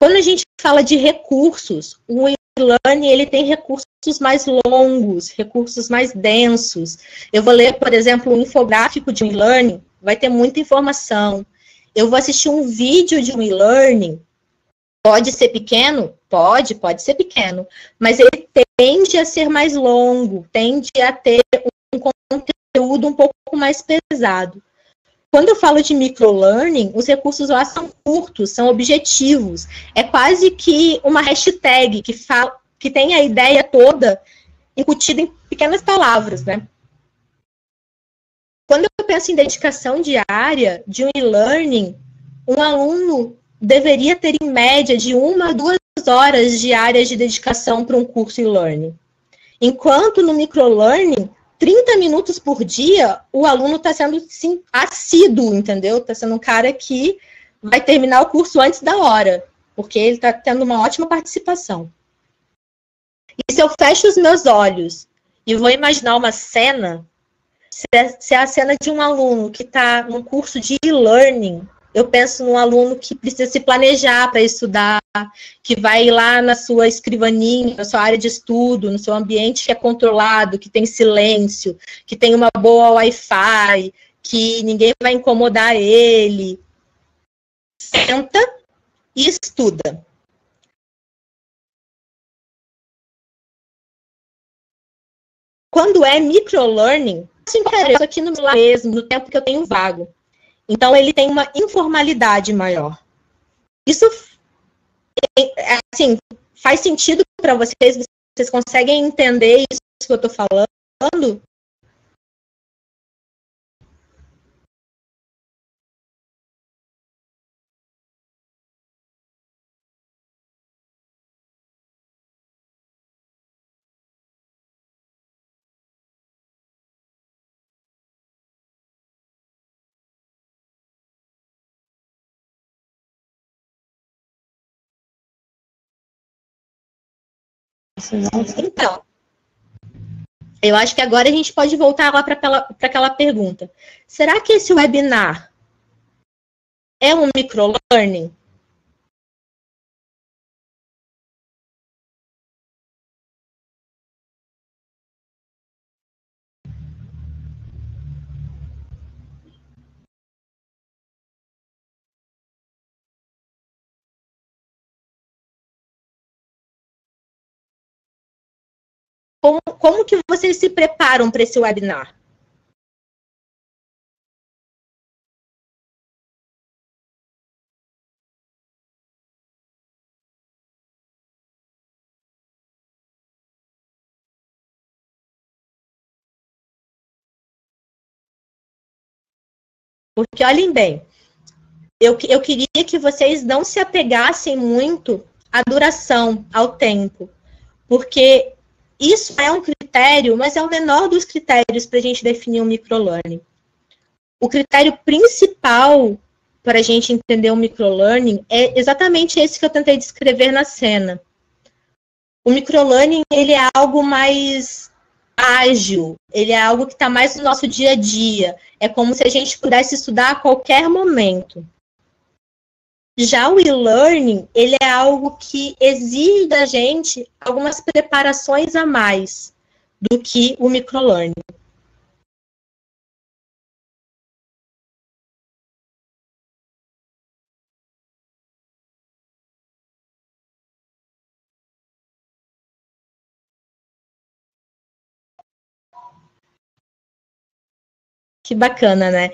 [SPEAKER 3] Quando a gente fala de recursos, o e-learning ele tem recursos mais longos, recursos mais densos. Eu vou ler, por exemplo, um infográfico de um e-learning, vai ter muita informação. Eu vou assistir um vídeo de um e-learning, pode ser pequeno? Pode ser pequeno, mas ele tende a ser mais longo, tende a ter um conteúdo um pouco mais pesado. Quando eu falo de microlearning, os recursos lá são curtos, são objetivos. É quase que uma hashtag que tem a ideia toda incutida em pequenas palavras, né? Quando eu penso em dedicação diária de um e-learning, um aluno deveria ter em média de 1 a 2 horas diárias de dedicação para um curso e-learning. Enquanto no microlearning, 30 minutos por dia, o aluno está sendo, sim, assíduo, entendeu? Está sendo um cara que vai terminar o curso antes da hora, porque ele está tendo uma ótima participação. E se eu fecho os meus olhos e vou imaginar uma cena, se é a cena de um aluno que está num curso de e-learning, eu penso num aluno que precisa se planejar para estudar, que vai lá na sua escrivaninha, na sua área de estudo, no seu ambiente que é controlado, que tem silêncio, que tem uma boa Wi-Fi, que ninguém vai incomodar ele. Senta e estuda. Quando é microlearning, isso aqui no meu mesmo, no tempo que eu tenho vago. Então, ele tem uma informalidade maior. Isso, assim, faz sentido para vocês? Vocês conseguem entender isso que eu estou falando? Então, eu acho que agora a gente pode voltar lá para aquela pergunta. Será que esse webinar é um microlearning? Como que vocês se preparam para esse webinar? Porque, olhem bem, eu queria que vocês não se apegassem muito à duração, ao tempo, porque isso é um critério, mas é o menor dos critérios para a gente definir um microlearning. O critério principal para a gente entender o microlearning é exatamente esse que eu tentei descrever na cena. O microlearning, ele é algo mais ágil, ele é algo que está mais no nosso dia a dia. É como se a gente pudesse estudar a qualquer momento. Já o e-learning, ele é algo que exige da gente algumas preparações a mais do que o microlearning. Que bacana, né?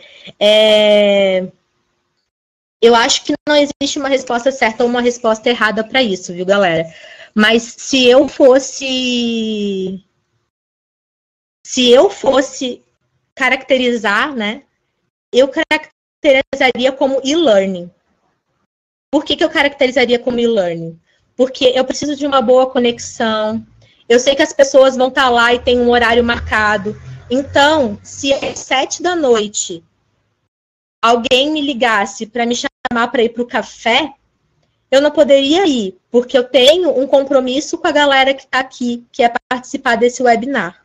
[SPEAKER 3] Eu acho que não existe uma resposta certa ou uma resposta errada para isso, viu, galera? Mas se eu fosse caracterizar, né? Eu caracterizaria como e-learning. Por que eu caracterizaria como e-learning? Porque eu preciso de uma boa conexão. Eu sei que as pessoas vão estar lá e tem um horário marcado. Então, se às 7 da noite alguém me ligasse para me chamar para ir para o café, eu não poderia ir, porque eu tenho um compromisso com a galera que está aqui, que é participar desse webinar.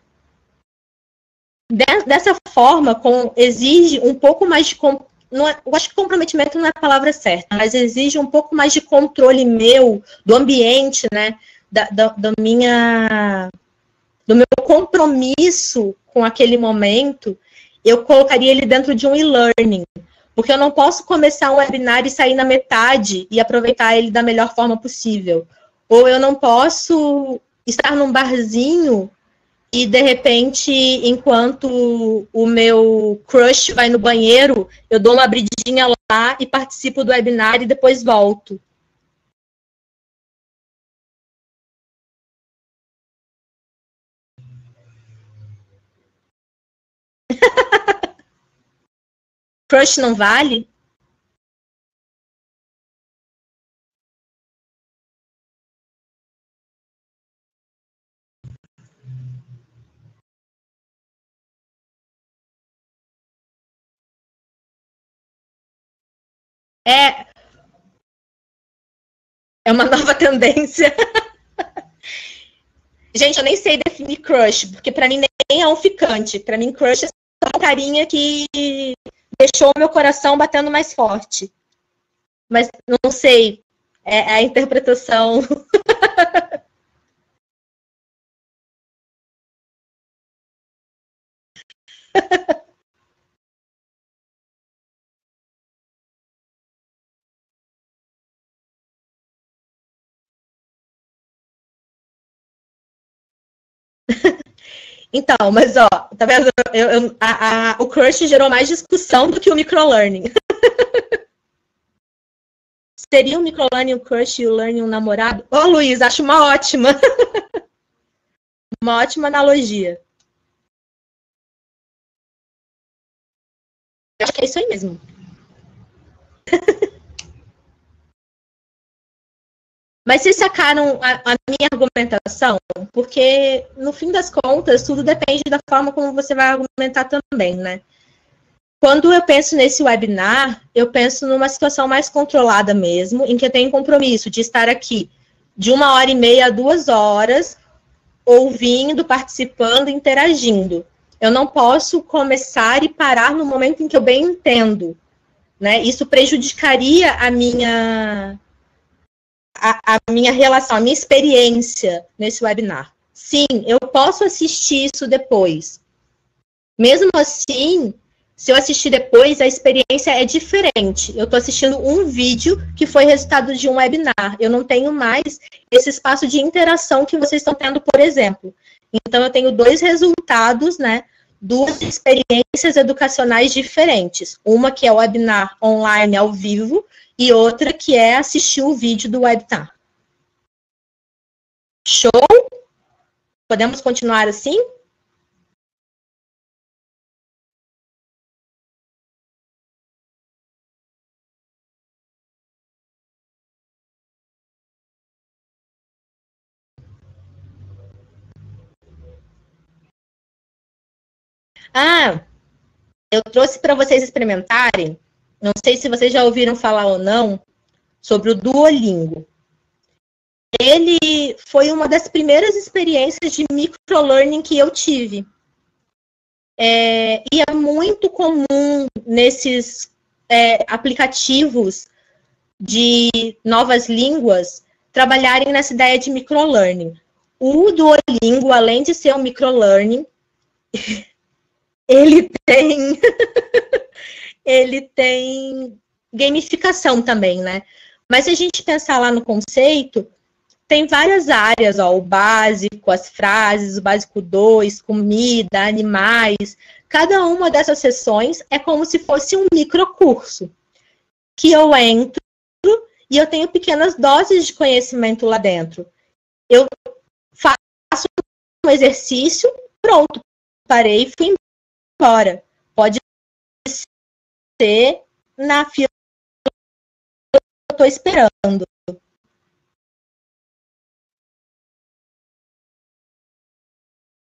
[SPEAKER 3] Dessa forma, exige um pouco mais de... eu acho que comprometimento não é a palavra certa, mas exige um pouco mais de controle meu, do ambiente, né? Do meu compromisso com aquele momento, eu colocaria ele dentro de um e-learning. Porque eu não posso começar um webinar e sair na metade e aproveitar ele da melhor forma possível. Ou eu não posso estar num barzinho e, de repente, enquanto o meu crush vai no banheiro, eu dou uma abridinha lá e participo do webinar e depois volto. Crush não vale? É uma nova tendência. Gente, eu nem sei definir crush, porque pra mim nem é um ficante. Pra mim, crush é só um carinha que deixou o meu coração batendo mais forte. Mas não sei, é a interpretação. Então, mas ó, tá vendo? O crush gerou mais discussão do que o microlearning. Seria um microlearning um crush e o learning um namorado? Ô, Luiz, acho uma ótima. Uma ótima analogia. Eu acho que é isso aí mesmo. Mas vocês sacaram a minha argumentação? Porque, no fim das contas, tudo depende da forma como você vai argumentar também, né? Quando eu penso nesse webinar, eu penso numa situação mais controlada mesmo, em que eu tenho compromisso de estar aqui de 1h30 a 2 horas, ouvindo, participando, interagindo. Eu não posso começar e parar no momento em que eu bem entendo, né? Isso prejudicaria a minha relação, a minha experiência nesse webinar. Sim, eu posso assistir isso depois. Mesmo assim, se eu assistir depois, a experiência é diferente. Eu estou assistindo um vídeo que foi resultado de um webinar. Eu não tenho mais esse espaço de interação que vocês estão tendo, por exemplo. Então, eu tenho 2 resultados, né? 2 experiências educacionais diferentes. Uma que é o webinar online ao vivo e outra que é assistir o vídeo do webinar. Show? Podemos continuar assim? Eu trouxe para vocês experimentarem, não sei se vocês já ouviram falar ou não, sobre o Duolingo. Ele foi uma das primeiras experiências de microlearning que eu tive. E é muito comum nesses aplicativos de novas línguas trabalharem nessa ideia de microlearning. O Duolingo, além de ser um microlearning, ele tem gamificação também, né? Mas se a gente pensar lá no conceito, tem várias áreas, ó, o básico, as frases, o básico 2, comida, animais. Cada uma dessas sessões é como se fosse um microcurso, que eu entro e eu tenho pequenas doses de conhecimento lá dentro. Eu faço um exercício, pronto, parei e fui embora. Pode ser na fila que eu estou esperando.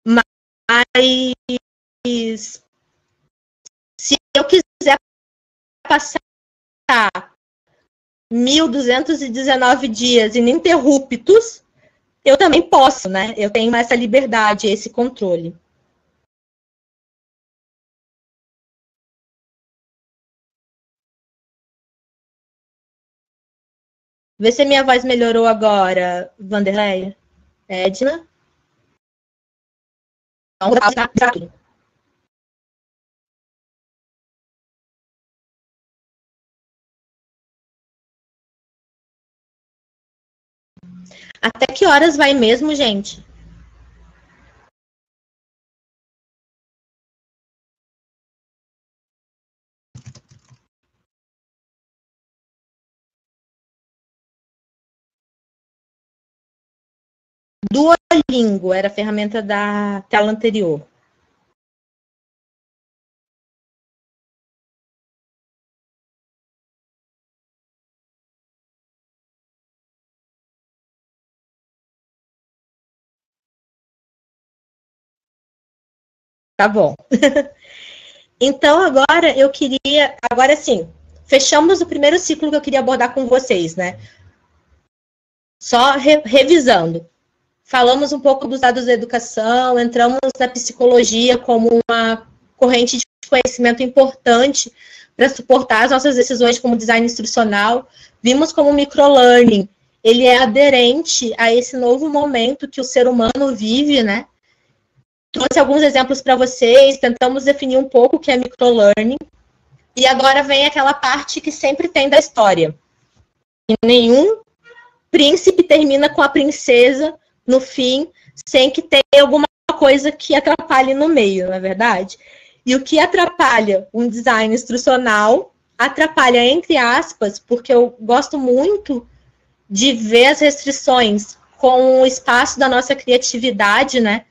[SPEAKER 3] Mas se eu quiser passar 1.219 dias ininterruptos, eu também posso, né? Eu tenho essa liberdade, esse controle. Vê se a minha voz melhorou agora, Vanderleia. Edna? Até que horas vai mesmo, gente? Duolingo era a ferramenta da tela anterior. Tá bom. Então, agora eu queria... Agora sim, fechamos o primeiro ciclo que eu queria abordar com vocês, né? Só revisando. Falamos um pouco dos dados da educação, entramos na psicologia como uma corrente de conhecimento importante para suportar as nossas decisões como design instrucional. Vimos como o microlearning, ele é aderente a esse novo momento que o ser humano vive, né? Trouxe alguns exemplos para vocês, tentamos definir um pouco o que é microlearning, e agora vem aquela parte que sempre tem da história. E nenhum príncipe termina com a princesa no fim, sem que tenha alguma coisa que atrapalhe no meio, não é verdade? E o que atrapalha um design instrucional, atrapalha entre aspas, porque eu gosto muito de ver as restrições com o espaço da nossa criatividade, né?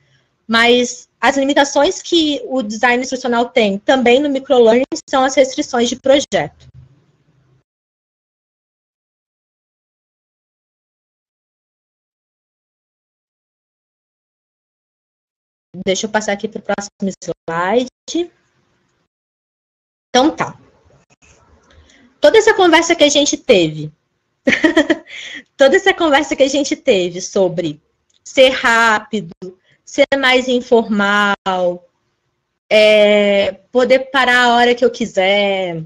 [SPEAKER 3] Mas as limitações que o design instrucional tem também no microlearning são as restrições de projeto. Deixa eu passar aqui para o próximo slide. Então tá. Toda essa conversa que a gente teve, sobre ser rápido, ser mais informal, poder parar a hora que eu quiser,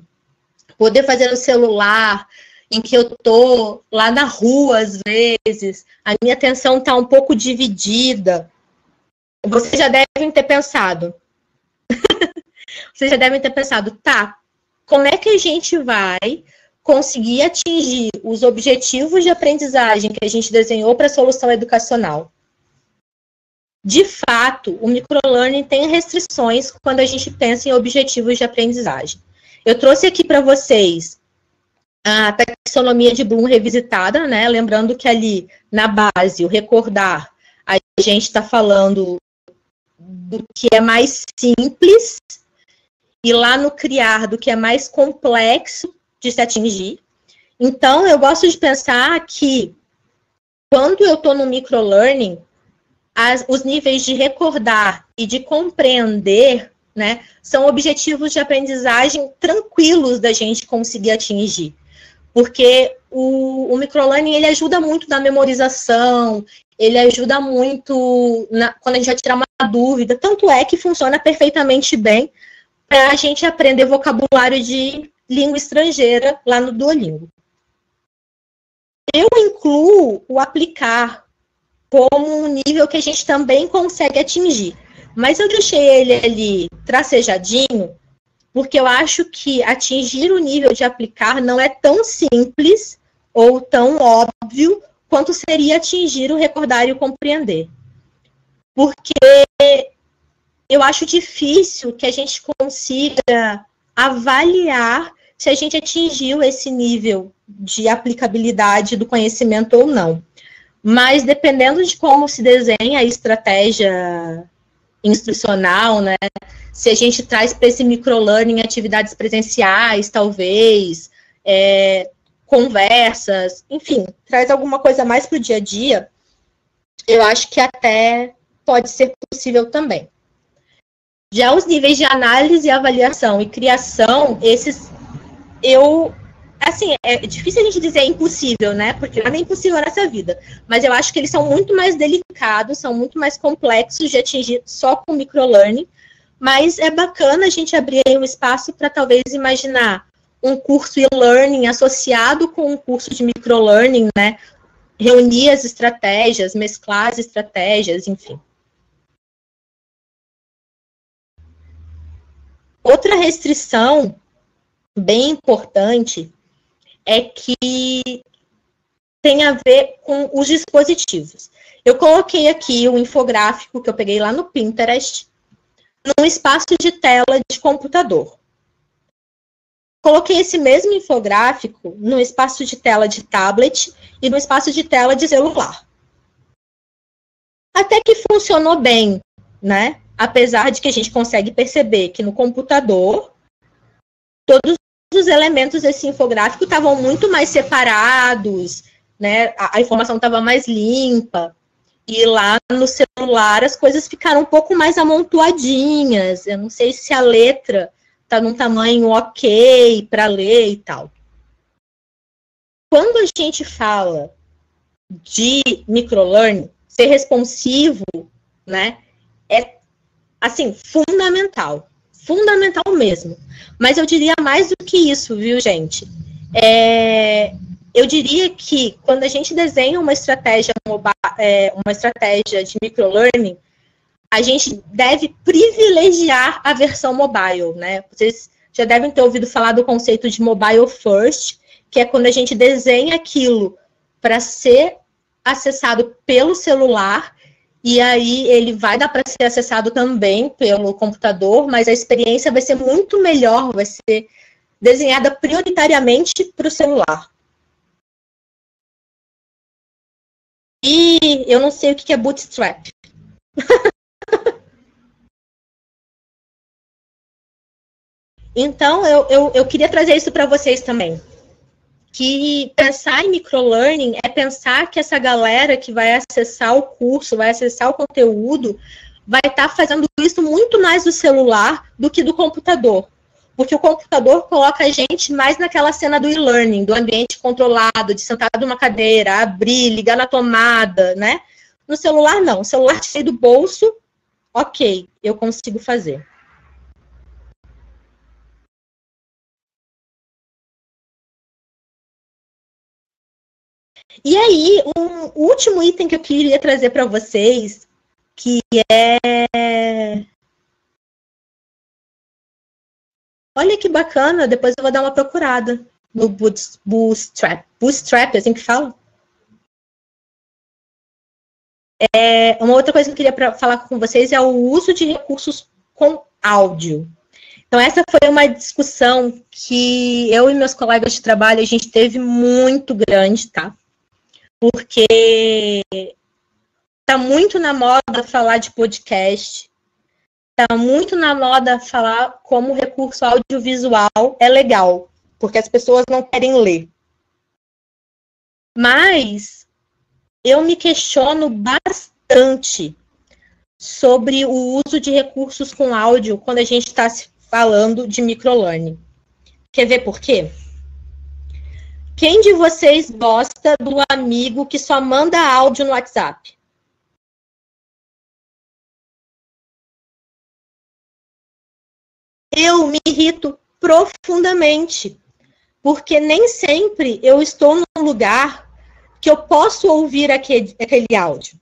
[SPEAKER 3] poder fazer no celular, em que eu tô lá na rua às vezes, a minha atenção está um pouco dividida. Vocês já devem ter pensado. Tá, como é que a gente vai conseguir atingir os objetivos de aprendizagem que a gente desenhou para a solução educacional? De fato, o microlearning tem restrições quando a gente pensa em objetivos de aprendizagem. Eu trouxe aqui para vocês a taxonomia de Bloom revisitada, né? Lembrando que ali, na base, o recordar, a gente está falando do que é mais simples, e lá no criar, do que é mais complexo de se atingir. Então, eu gosto de pensar que, quando eu estou no microlearning, os níveis de recordar e de compreender né? São objetivos de aprendizagem tranquilos da gente conseguir atingir. Porque o microlearning, ele ajuda muito na memorização, ele ajuda muito quando a gente vai tirar uma dúvida, tanto é que funciona perfeitamente bem para a gente aprender vocabulário de língua estrangeira lá no Duolingo. Eu incluo o aplicar como um nível que a gente também consegue atingir, mas eu deixei ele ali tracejadinho, porque eu acho que atingir o nível de aplicar não é tão simples ou tão óbvio quanto seria atingir o recordar e o compreender. Porque eu acho difícil que a gente consiga avaliar se a gente atingiu esse nível de aplicabilidade do conhecimento ou não. Mas dependendo de como se desenha a estratégia instrucional, né? Se a gente traz para esse microlearning atividades presenciais, talvez, conversas, enfim, traz alguma coisa mais para o dia a dia, eu acho que até pode ser possível também. Já os níveis de análise, avaliação e criação, esses assim, é difícil a gente dizer impossível, né? Porque nada é impossível nessa vida. Mas eu acho que eles são muito mais delicados, são muito mais complexos de atingir só com microlearning. Mas é bacana a gente abrir aí um espaço para talvez imaginar um curso e-learning associado com um curso de microlearning, né? Reunir as estratégias, mesclar as estratégias, enfim. Outra restrição bem importante é que tem a ver com os dispositivos. Eu coloquei aqui um infográfico que eu peguei lá no Pinterest, num espaço de tela de computador. Coloquei esse mesmo infográfico no espaço de tela de tablet e no espaço de tela de celular. Até que funcionou bem, né? Apesar de que a gente consegue perceber que no computador, todos os elementos desse infográfico estavam muito mais separados, né? A informação estava mais limpa. E lá no celular as coisas ficaram um pouco mais amontoadinhas. Eu não sei se a letra está num tamanho ok para ler e tal. Quando a gente fala de microlearning, ser responsivo, né, é, assim, fundamental. Fundamental mesmo. Mas eu diria mais do que isso, viu, gente? Eu diria que quando a gente desenha uma estratégia de microlearning, a gente deve privilegiar a versão mobile, né? Vocês já devem ter ouvido falar do conceito de mobile first, que é quando a gente desenha aquilo para ser acessado pelo celular, e aí ele vai dar para ser acessado também pelo computador, mas a experiência vai ser muito melhor, vai ser desenhada prioritariamente para o celular. E eu não sei o que é Bootstrap. Então, eu queria trazer isso para vocês também. Que pensar em microlearning é pensar que essa galera que vai acessar o curso, vai acessar o conteúdo, vai estar fazendo isso muito mais do celular do que do computador. Porque o computador coloca a gente mais naquela cena do e-learning, do ambiente controlado, de sentar numa cadeira, abrir, ligar na tomada, né? No celular, não. O celular tirei do bolso, ok, eu consigo fazer. E aí, um último item que eu queria trazer para vocês, que é... Olha que bacana, depois eu vou dar uma procurada no Bootstrap. Bootstrap, é assim que fala? Uma outra coisa que eu queria falar com vocês é o uso de recursos com áudio. Então, essa foi uma discussão que eu e meus colegas de trabalho, a gente teve muito grande, tá? Porque tá muito na moda falar de podcast, tá muito na moda falar como recurso audiovisual é legal, porque as pessoas não querem ler. Mas eu me questiono bastante sobre o uso de recursos com áudio quando a gente está falando de microlearning. Quer ver por quê? Quem de vocês gosta do amigo que só manda áudio no WhatsApp? Eu me irrito profundamente, porque nem sempre eu estou num lugar que eu posso ouvir aquele áudio.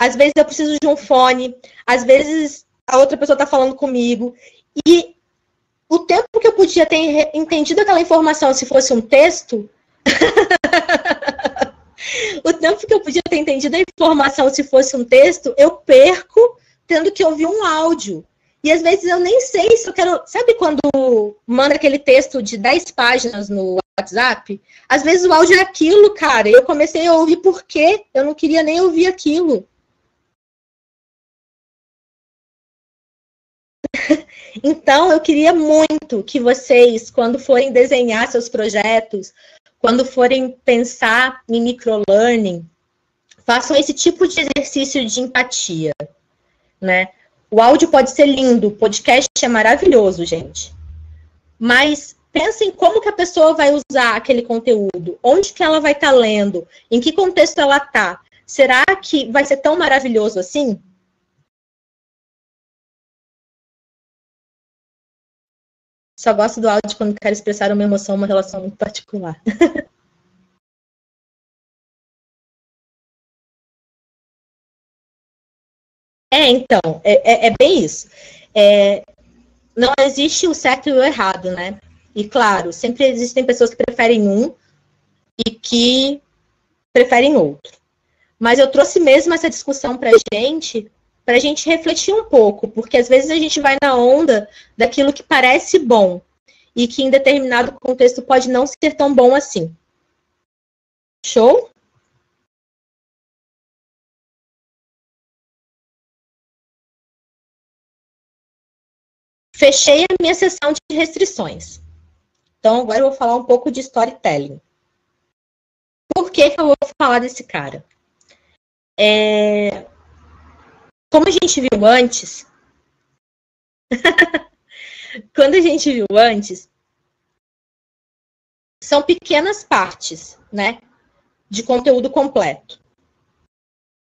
[SPEAKER 3] Às vezes eu preciso de um fone, às vezes a outra pessoa está falando comigo, e o tempo que eu podia ter entendido aquela informação se fosse um texto, o tempo que eu podia ter entendido a informação se fosse um texto, eu perco tendo que ouvir um áudio. E às vezes eu nem sei se eu quero... Sabe quando manda aquele texto de 10 páginas no WhatsApp? Às vezes o áudio é aquilo, cara. E eu comecei a ouvir por quê? Eu não queria nem ouvir aquilo. Então, eu queria muito que vocês, quando forem desenhar seus projetos, quando forem pensar em microlearning, façam esse tipo de exercício de empatia, né? O áudio pode ser lindo, o podcast é maravilhoso, gente. Mas pensem como que a pessoa vai usar aquele conteúdo, onde que ela vai estar lendo, em que contexto ela está. Será que vai ser tão maravilhoso assim? Só gosto do áudio quando quero expressar uma emoção, uma relação muito particular. Então, é bem isso. Não existe o certo e o errado, né? E, claro, sempre existem pessoas que preferem um e que preferem outro. Mas eu trouxe mesmo essa discussão para a gente refletir um pouco, porque às vezes a gente vai na onda daquilo que parece bom e que em determinado contexto pode não ser tão bom assim. Show? Fechei a minha sessão de restrições. Então, agora eu vou falar um pouco de storytelling. Por que eu vou falar desse cara? Como a gente viu antes, quando a gente viu antes, são pequenas partes, né, de conteúdo completo.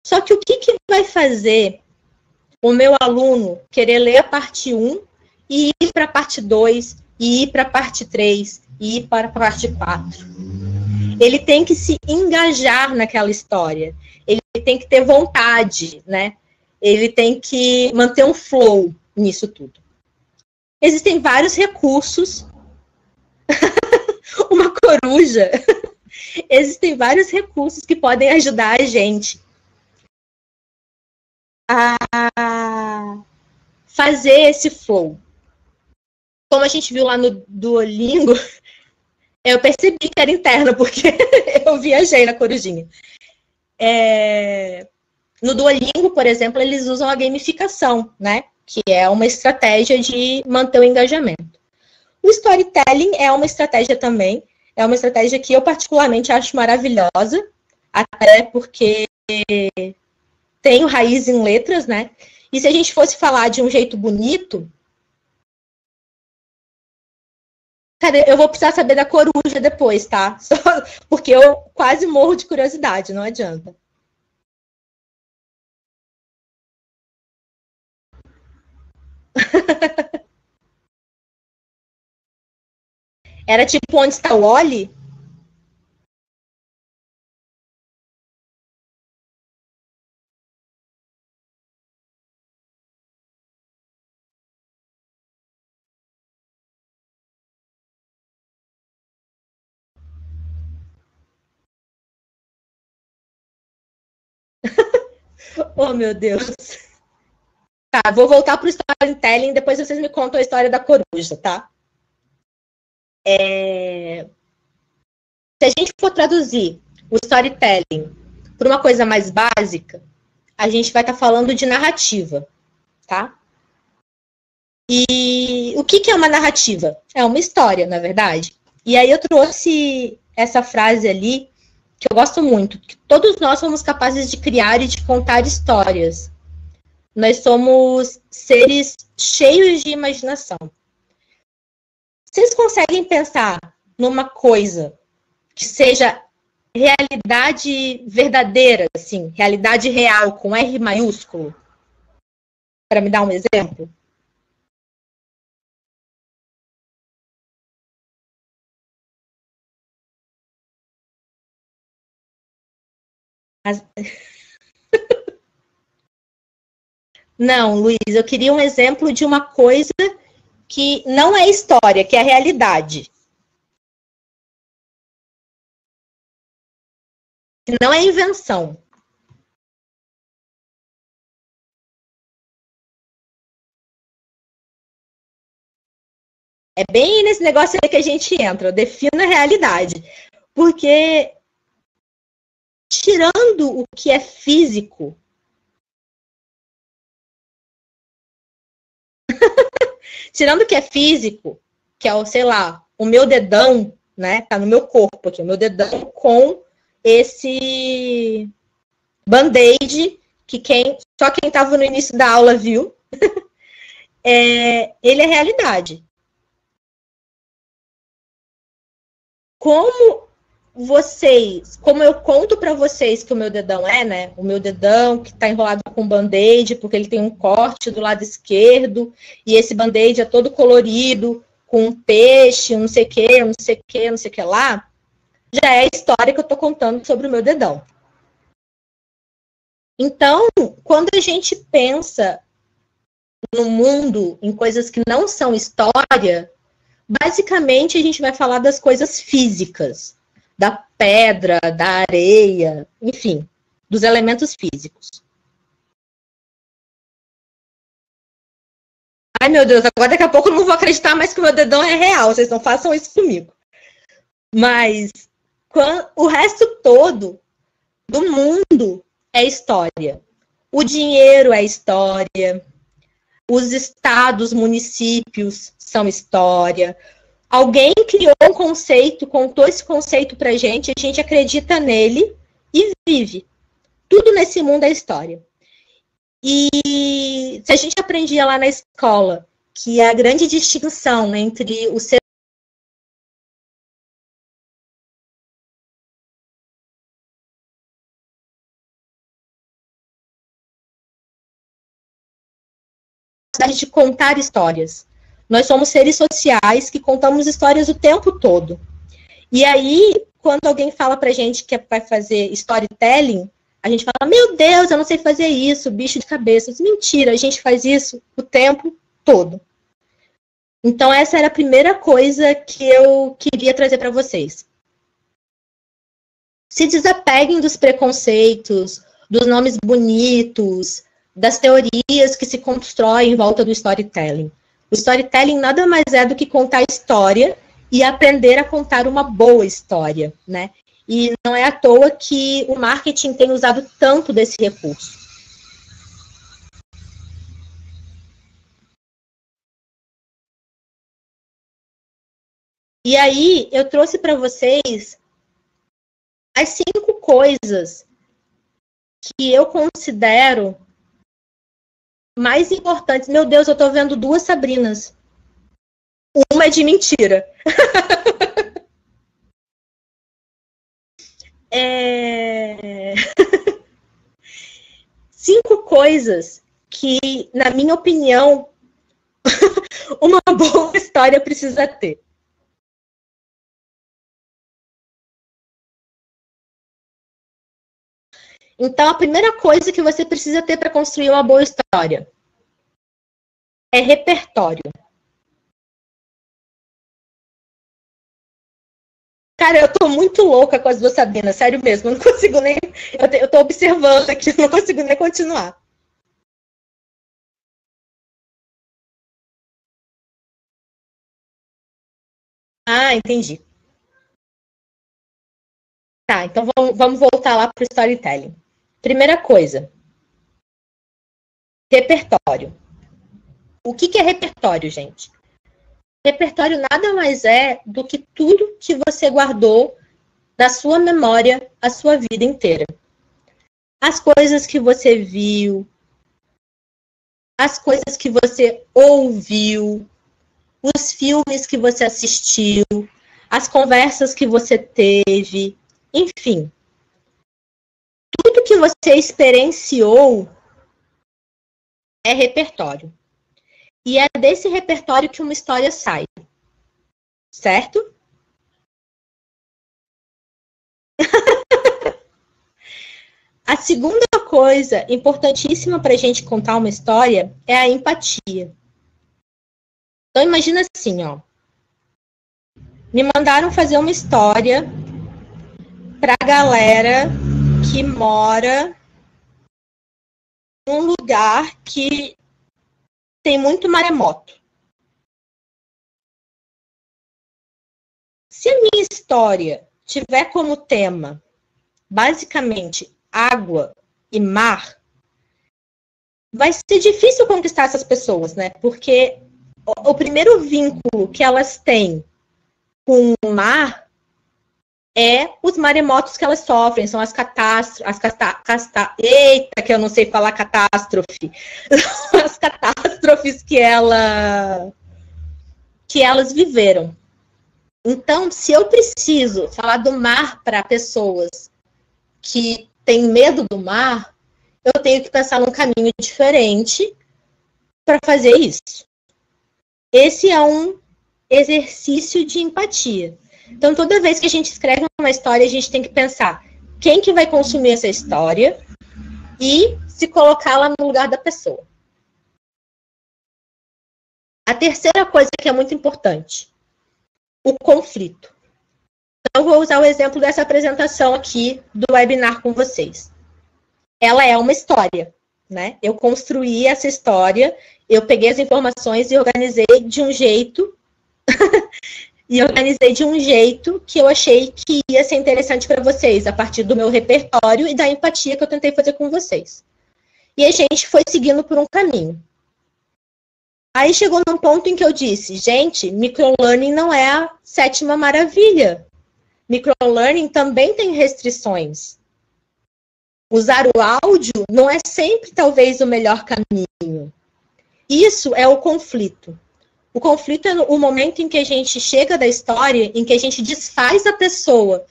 [SPEAKER 3] Só que o que vai fazer o meu aluno querer ler a parte 1 e ir para a parte 2, e ir para a parte 3, e ir para a parte 4? Ele tem que se engajar naquela história. Ele tem que ter vontade, né? Ele tem que manter um flow nisso tudo. Existem vários recursos. Uma coruja. Existem vários recursos que podem ajudar a gente a fazer esse flow. Como a gente viu lá no Duolingo, eu percebi que era interna, porque eu viajei na corujinha. No Duolingo, por exemplo, eles usam a gamificação, né? Que é uma estratégia de manter o engajamento. O storytelling é uma estratégia também, é uma estratégia que eu particularmente acho maravilhosa, até porque tenho raiz em letras, né? E se a gente fosse falar de um jeito bonito, cara, eu vou precisar saber da coruja depois, tá? Só porque eu quase morro de curiosidade, não adianta. Era tipo onde está o Oli? Oh, meu Deus. Tá, vou voltar para o storytelling, depois vocês me contam a história da coruja, tá? Se a gente for traduzir o storytelling por uma coisa mais básica, a gente vai estar falando de narrativa, tá? E o que é uma narrativa? É uma história, na verdade. E aí eu trouxe essa frase ali, que eu gosto muito, que todos nós somos capazes de criar e de contar histórias. nós somos seres cheios de imaginação. Vocês conseguem pensar numa coisa que seja realidade verdadeira, assim, realidade real, com R maiúsculo? Para me dar um exemplo? Não, Luiz, eu queria um exemplo de uma coisa que não é história, que é a realidade. Que não é invenção. É bem nesse negócio aí que a gente entra, defina a realidade. Porque, tirando o que é físico, tirando o que é físico, que é o, sei lá, o meu dedão, né? Tá no meu corpo aqui, o meu dedão com esse band-aid, que só quem estava no início da aula viu. Ele é realidade. Como eu conto para vocês que o meu dedão né? O meu dedão que está enrolado com band-aid, porque ele tem um corte do lado esquerdo, e esse band-aid é todo colorido, com um peixe, não sei o que, não sei o que, não sei o que lá, já é a história que eu estou contando sobre o meu dedão. Então, quando a gente pensa no mundo, em coisas que não são história, basicamente a gente vai falar das coisas físicas, da pedra, da areia, enfim, dos elementos físicos. Ai, meu Deus, agora daqui a pouco eu não vou acreditar mais que o meu dedão é real, vocês não façam isso comigo. Mas o resto todo do mundo é história. O dinheiro é história, os estados, municípios são história. Alguém criou um conceito, contou esse conceito pra gente, a gente acredita nele e vive. Tudo nesse mundo é história. E se a gente aprendia lá na escola que a grande distinção entre o ser de contar histórias. Nós somos seres sociais que contamos histórias o tempo todo. E aí, quando alguém fala pra gente que vai fazer storytelling, a gente fala, meu Deus, eu não sei fazer isso, bicho de cabeça. Mentira, a gente faz isso o tempo todo. Então, essa era a primeira coisa que eu queria trazer para vocês. Se desapeguem dos preconceitos, dos nomes bonitos, das teorias que se constroem em volta do storytelling. O storytelling nada mais é do que contar história e aprender a contar uma boa história, né? E não é à toa que o marketing tem usado tanto desse recurso. E aí, eu trouxe para vocês as 5 coisas que eu considero mais importantes. Meu Deus, eu tô vendo 2 Sabrinas. Uma é de mentira. 5 coisas que, na minha opinião, uma boa história precisa ter. Então, a primeira coisa que você precisa ter para construir uma boa história é repertório. Cara, eu tô muito louca com as 2 Sabrinas, sério mesmo, eu não consigo nem... Eu tô observando aqui, não consigo nem continuar. Ah, entendi. Tá, então vamos voltar lá para o storytelling. Primeira coisa, repertório. O que é repertório, gente? Repertório nada mais é do que tudo que você guardou na sua memória a sua vida inteira. As coisas que você viu, as coisas que você ouviu, os filmes que você assistiu, as conversas que você teve, enfim. Tudo que você experienciou é repertório. E é desse repertório que uma história sai. Certo? A segunda coisa importantíssima para a gente contar uma história é a empatia. Então, imagina assim, ó. Me mandaram fazer uma história para a galera que mora num lugar que tem muito maremoto. Se a minha história tiver como tema, basicamente, água e mar, vai ser difícil conquistar essas pessoas, né? Porque o primeiro vínculo que elas têm com o mar é os maremotos que elas sofrem, são as catástrofes, eita, que eu não sei falar catástrofe, as catástrofes que elas viveram. Então, se eu preciso falar do mar para pessoas que têm medo do mar, eu tenho que pensar num caminho diferente para fazer isso. Esse é um exercício de empatia. Então, toda vez que a gente escreve uma história, a gente tem que pensar quem que vai consumir essa história e se colocar lá no lugar da pessoa. A terceira coisa que é muito importante, o conflito. Então, eu vou usar o exemplo dessa apresentação aqui do webinar com vocês. Ela é uma história, né? Eu construí essa história, eu peguei as informações e organizei de um jeito que eu achei que ia ser interessante para vocês, a partir do meu repertório e da empatia que eu tentei fazer com vocês. E a gente foi seguindo por um caminho. Aí chegou num ponto em que eu disse, gente, microlearning não é a sétima maravilha. Microlearning também tem restrições. Usar o áudio não é sempre, talvez, o melhor caminho. Isso é o conflito. O conflito é o momento em que a gente chega da história, em que a gente desfaz a pessoa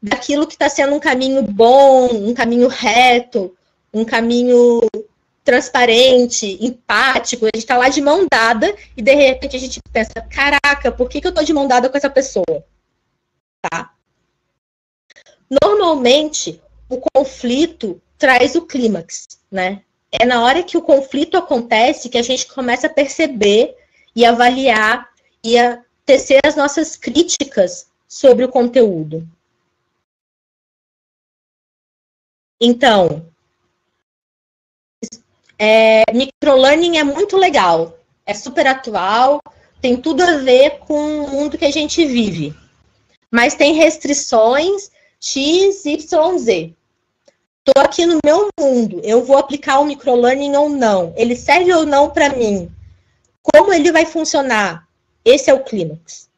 [SPEAKER 3] daquilo que está sendo um caminho bom, um caminho reto, um caminho transparente, empático, a gente está lá de mão dada e de repente a gente pensa, caraca, por que eu estou de mão dada com essa pessoa? Tá? Normalmente, o conflito traz o clímax, né? É na hora que o conflito acontece que a gente começa a perceber e avaliar e a tecer as nossas críticas sobre o conteúdo. Então, microlearning é muito legal, é super atual, tem tudo a ver com o mundo que a gente vive, mas tem restrições X, Y, Z. Estou aqui no meu mundo, eu vou aplicar o microlearning ou não, ele serve ou não para mim, como ele vai funcionar? Esse é o clímax.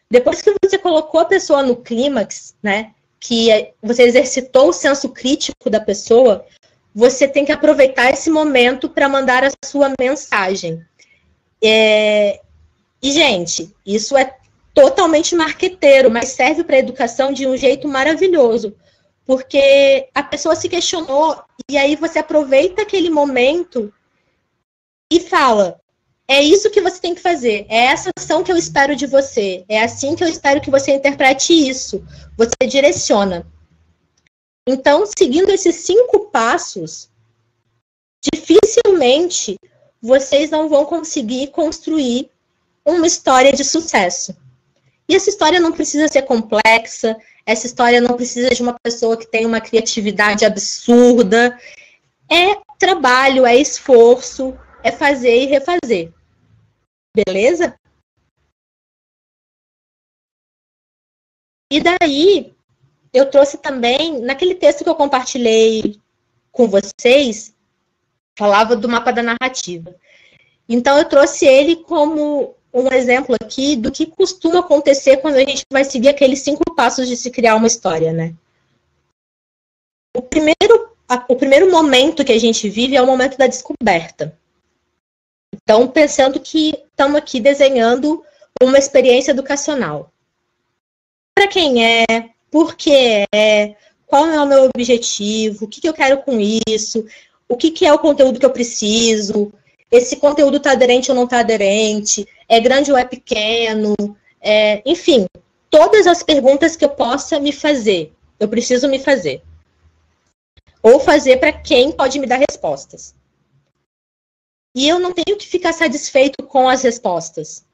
[SPEAKER 3] Depois que você colocou a pessoa no clímax, né, que você exercitou o senso crítico da pessoa, você tem que aproveitar esse momento para mandar a sua mensagem. E, gente, isso é totalmente marqueteiro, mas serve para a educação de um jeito maravilhoso, porque a pessoa se questionou, e aí você aproveita aquele momento e fala, é isso que você tem que fazer, é essa ação que eu espero de você, é assim que eu espero que você interprete isso, você direciona. Então, seguindo esses 5 passos, dificilmente vocês não vão conseguir construir uma história de sucesso. E essa história não precisa ser complexa, essa história não precisa de uma pessoa que tenha uma criatividade absurda. É trabalho, é esforço, é fazer e refazer. Beleza? E daí, eu trouxe também, naquele texto que eu compartilhei com vocês, falava do mapa da narrativa. Então, eu trouxe ele como um exemplo aqui do que costuma acontecer quando a gente vai seguir aqueles 5 passos de se criar uma história, né? O primeiro momento que a gente vive é o momento da descoberta. Então, pensando que estamos aqui desenhando uma experiência educacional. Para quem é, por que é, qual é o meu objetivo, o que eu quero com isso, o que é o conteúdo que eu preciso, esse conteúdo está aderente ou não está aderente, é grande ou é pequeno, enfim, todas as perguntas que eu possa me fazer, eu preciso me fazer. Ou fazer para quem pode me dar respostas. E eu não tenho que ficar satisfeito com as respostas.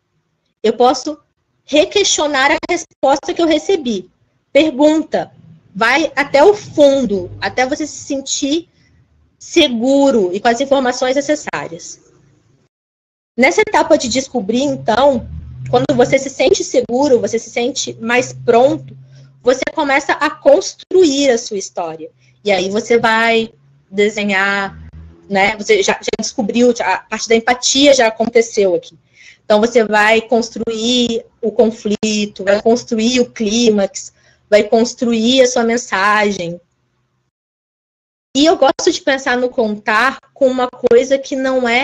[SPEAKER 3] Eu posso requestionar a resposta que eu recebi. Pergunta, vai até o fundo, até você se sentir seguro e com as informações necessárias. Nessa etapa de descobrir, então, quando você se sente seguro, você se sente mais pronto, você começa a construir a sua história. E aí você vai desenhar, né? Você já descobriu, a parte da empatia já aconteceu aqui. Então você vai construir o conflito, vai construir o clímax, vai construir a sua mensagem. E eu gosto de pensar no contar com uma coisa que não é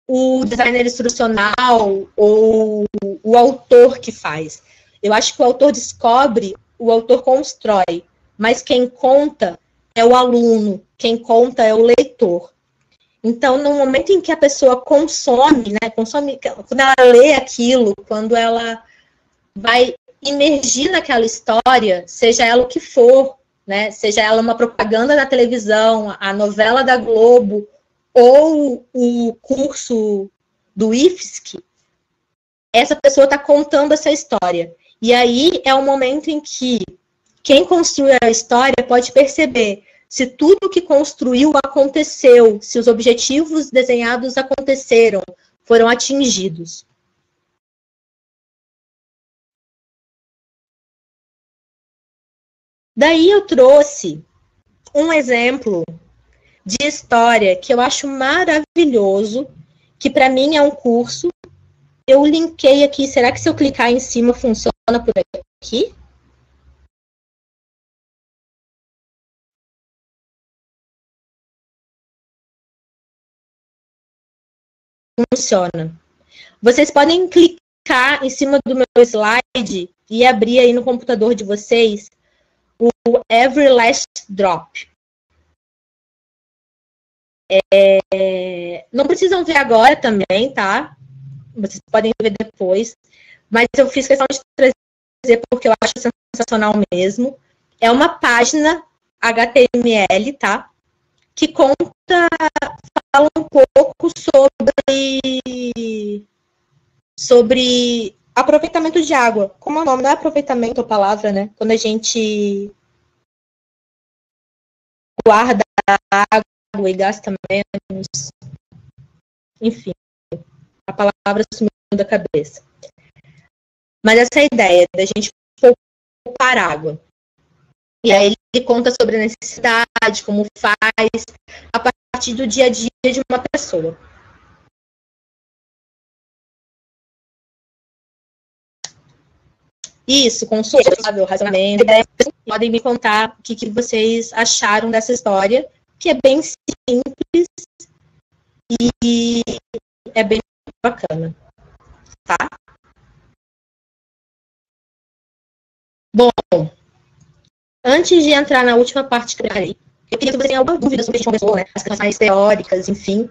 [SPEAKER 3] o designer instrucional ou o autor que faz. Eu acho que o autor descobre, o autor constrói, mas quem conta é o aluno, quem conta é o leitor. Então, no momento em que a pessoa consome, né, quando ela lê aquilo, quando ela vai imergir naquela história, seja ela o que for, né, seja ela uma propaganda na televisão, a novela da Globo, ou o curso do IFSC, essa pessoa está contando essa história. E aí é o momento em que quem construiu a história pode perceber se tudo que construiu aconteceu, se os objetivos desenhados aconteceram, foram atingidos. Daí eu trouxe um exemplo de história que eu acho maravilhoso, que para mim é um curso. Eu linkei aqui, será que se eu clicar em cima funciona por aqui? Funciona. Vocês podem clicar em cima do meu slide e abrir aí no computador de vocês o Every Last Drop. Não precisam ver agora também, tá? Vocês podem ver depois. Mas eu fiz questão de trazer porque eu acho sensacional mesmo. É uma página HTML, tá? Que fala um pouco sobre aproveitamento de água. Como é o nome? Não é aproveitamento a palavra, né? Quando a gente guarda água e gasta menos. Enfim, a palavra sumiu da cabeça. Mas essa é a ideia, da gente poupar água. E aí ele conta sobre a necessidade, como faz, a partir do dia a dia de uma pessoa. Isso, consultável, racionamento. Podem me contar o que vocês acharam dessa história, que é bem simples e é bem bacana. Tá? Bom, antes de entrar na última parte que eu queria que você tenha alguma dúvida sobre o que a gente conversou, né? As questões mais teóricas, enfim,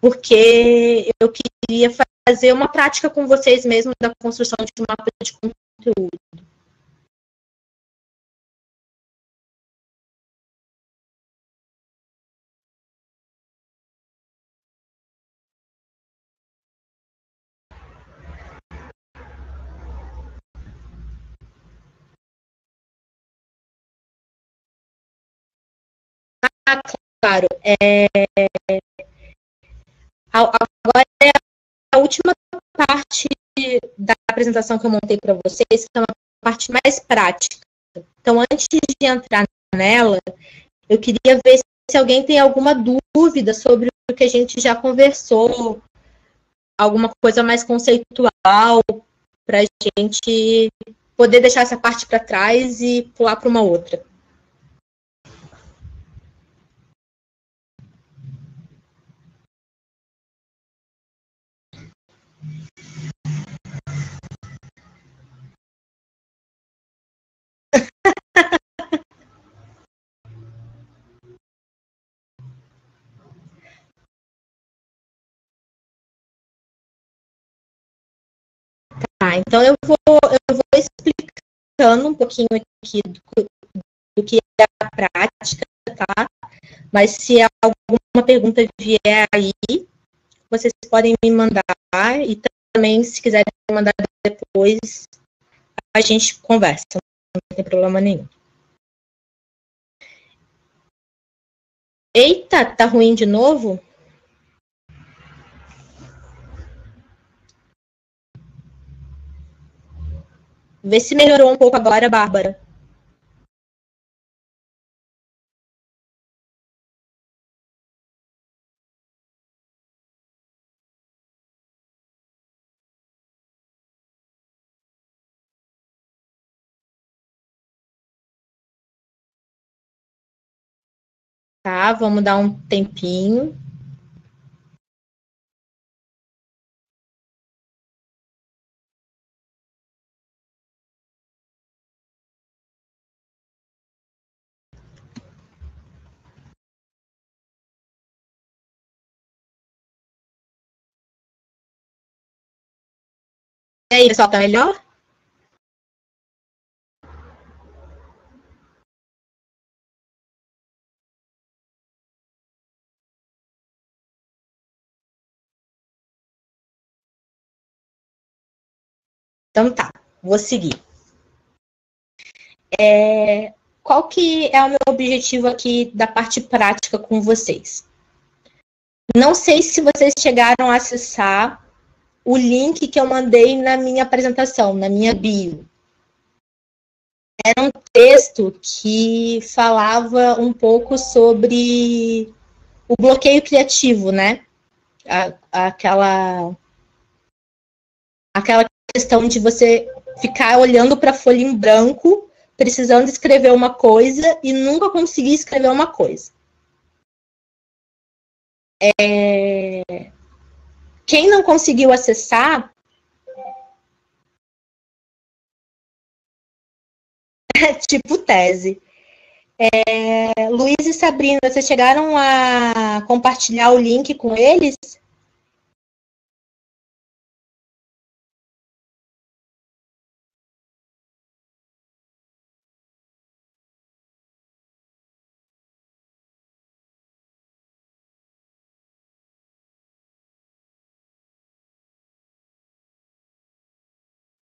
[SPEAKER 3] porque eu queria fazer uma prática com vocês mesmo da construção de um mapa de conteúdo. Ah, claro. Agora é a última parte da apresentação que eu montei para vocês, que é uma parte mais prática. Então, antes de entrar nela, eu queria ver se alguém tem alguma dúvida sobre o que a gente já conversou, alguma coisa mais conceitual, para a gente poder deixar essa parte para trás e pular para uma outra. Tá, então eu vou explicando um pouquinho aqui do que é a prática, tá? Mas se alguma pergunta vier aí, vocês podem me mandar, e também, se quiserem mandar depois, a gente conversa, não tem problema nenhum. Eita, tá ruim de novo? Vê se melhorou um pouco agora, Bárbara. Tá, vamos dar um tempinho. E aí, pessoal, tá melhor? Então tá, vou seguir. Qual que é o meu objetivo aqui da parte prática com vocês? Não sei se vocês chegaram a acessar o link que eu mandei na minha apresentação, na minha bio. Era um texto que falava um pouco sobre o bloqueio criativo, né? Aquela questão de você ficar olhando para a folha em branco, precisando escrever uma coisa e nunca conseguir escrever uma coisa. Quem não conseguiu acessar, tipo tese. Luiz e Sabrina, vocês chegaram a compartilhar o link com eles?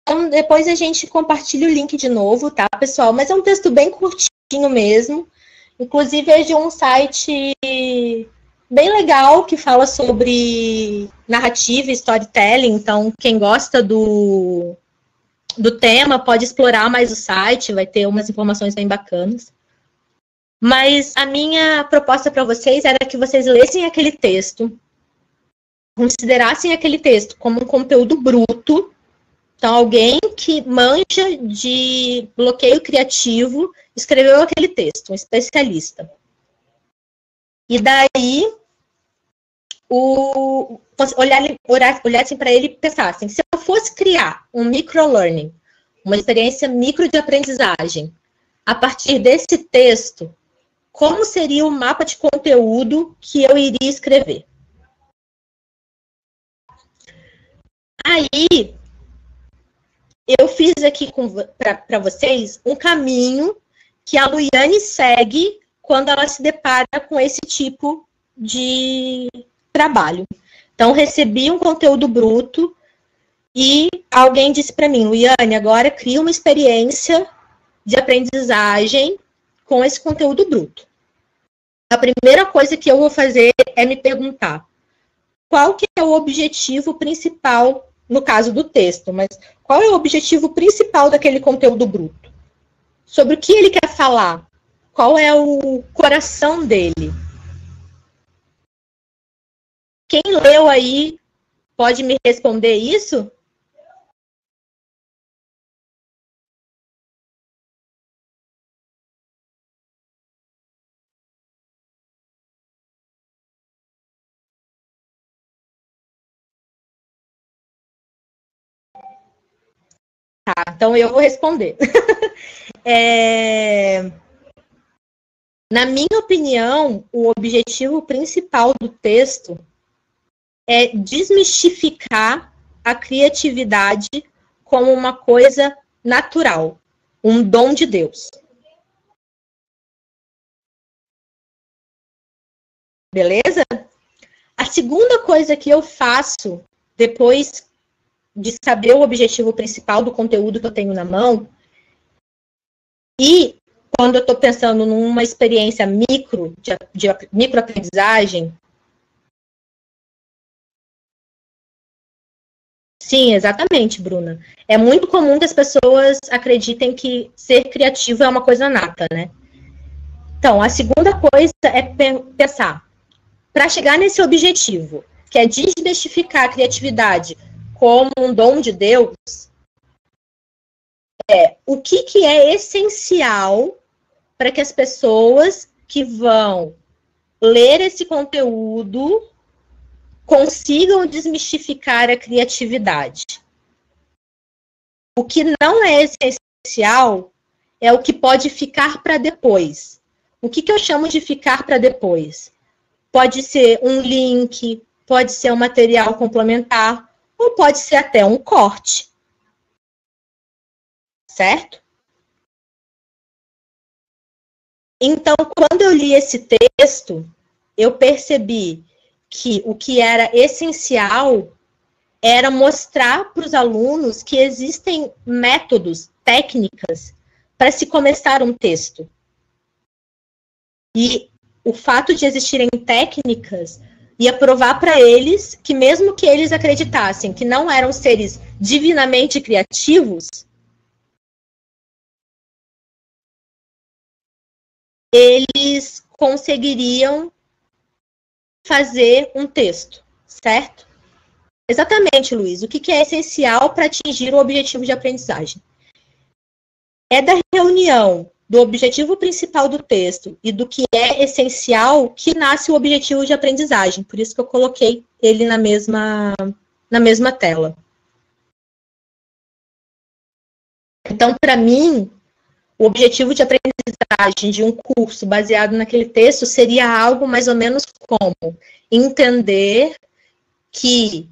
[SPEAKER 3] Então, depois a gente compartilha o link de novo, tá, pessoal? Mas é um texto bem curtinho mesmo. Inclusive, é de um site bem legal que fala sobre narrativa e storytelling. Então, quem gosta do tema pode explorar mais o site, vai ter umas informações bem bacanas. Mas a minha proposta para vocês era que vocês lessem aquele texto, considerassem aquele texto como um conteúdo bruto. Então, alguém que manja de bloqueio criativo escreveu aquele texto, um especialista. E daí, olhassem para ele e pensassem, se eu fosse criar um microlearning, uma experiência micro de aprendizagem, a partir desse texto, como seria o mapa de conteúdo que eu iria escrever? Aí, eu fiz aqui para vocês um caminho que a Luiane segue quando ela se depara com esse tipo de trabalho. Então, recebi um conteúdo bruto e alguém disse para mim, Luiane, agora cria uma experiência de aprendizagem com esse conteúdo bruto. A primeira coisa que eu vou fazer é me perguntar qual que é o objetivo principal, no caso do texto, mas qual é o objetivo principal daquele conteúdo bruto? Sobre o que ele quer falar? Qual é o coração dele? Quem leu aí pode me responder isso? Tá, então eu vou responder. Na minha opinião, o objetivo principal do texto é desmistificar a criatividade como uma coisa natural, um dom de Deus. Beleza? A segunda coisa que eu faço, depois de saber o objetivo principal do conteúdo que eu tenho na mão, e quando eu estou pensando numa experiência de microaprendizagem. Sim, exatamente, Bruna. É muito comum que as pessoas acreditem que ser criativo é uma coisa nata, né? Então, a segunda coisa é pensar, para chegar nesse objetivo, que é desmistificar a criatividade como um dom de Deus, o que é essencial para que as pessoas que vão ler esse conteúdo consigam desmistificar a criatividade. O que não é essencial é o que pode ficar para depois. O que eu chamo de ficar para depois? Pode ser um link, pode ser um material complementar, ou pode ser até um corte. Certo? Então, quando eu li esse texto, eu percebi que o que era essencial era mostrar para os alunos que existem métodos, técnicas, para se começar um texto. E o fato de existirem técnicas ia provar para eles que mesmo que eles acreditassem que não eram seres divinamente criativos, eles conseguiriam fazer um texto, certo? Exatamente, Luiz. O que é essencial para atingir o objetivo de aprendizagem? É da reunião do objetivo principal do texto e do que é essencial que nasce o objetivo de aprendizagem. Por isso que eu coloquei ele na mesma tela. Então, para mim, o objetivo de aprendizagem de um curso baseado naquele texto seria algo mais ou menos como entender que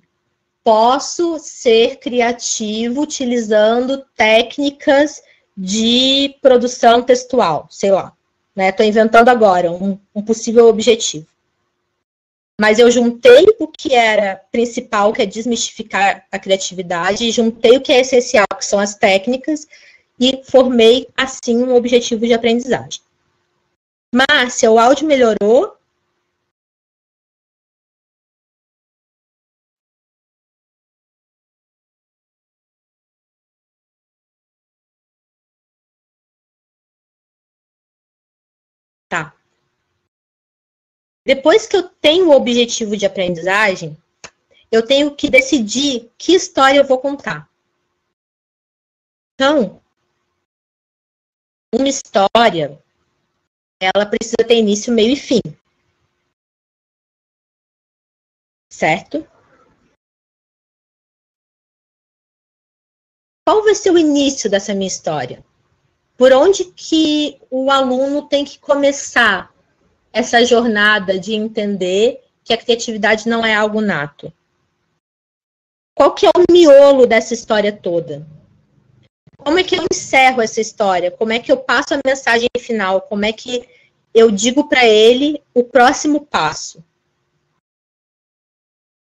[SPEAKER 3] posso ser criativo utilizando técnicas de produção textual, sei lá. Estou inventando agora um possível objetivo. Mas eu juntei o que era principal, que é desmistificar a criatividade, e juntei o que é essencial, que são as técnicas, e formei, assim, um objetivo de aprendizagem. Márcia, o áudio melhorou? Tá. Depois que eu tenho o objetivo de aprendizagem, eu tenho que decidir que história eu vou contar. Então, uma história, ela precisa ter início, meio e fim. Certo? Qual vai ser o início dessa minha história? Por onde que o aluno tem que começar essa jornada de entender que a criatividade não é algo nato? Qual que é o miolo dessa história toda? Como é que eu encerro essa história? Como é que eu passo a mensagem final? Como é que eu digo para ele o próximo passo?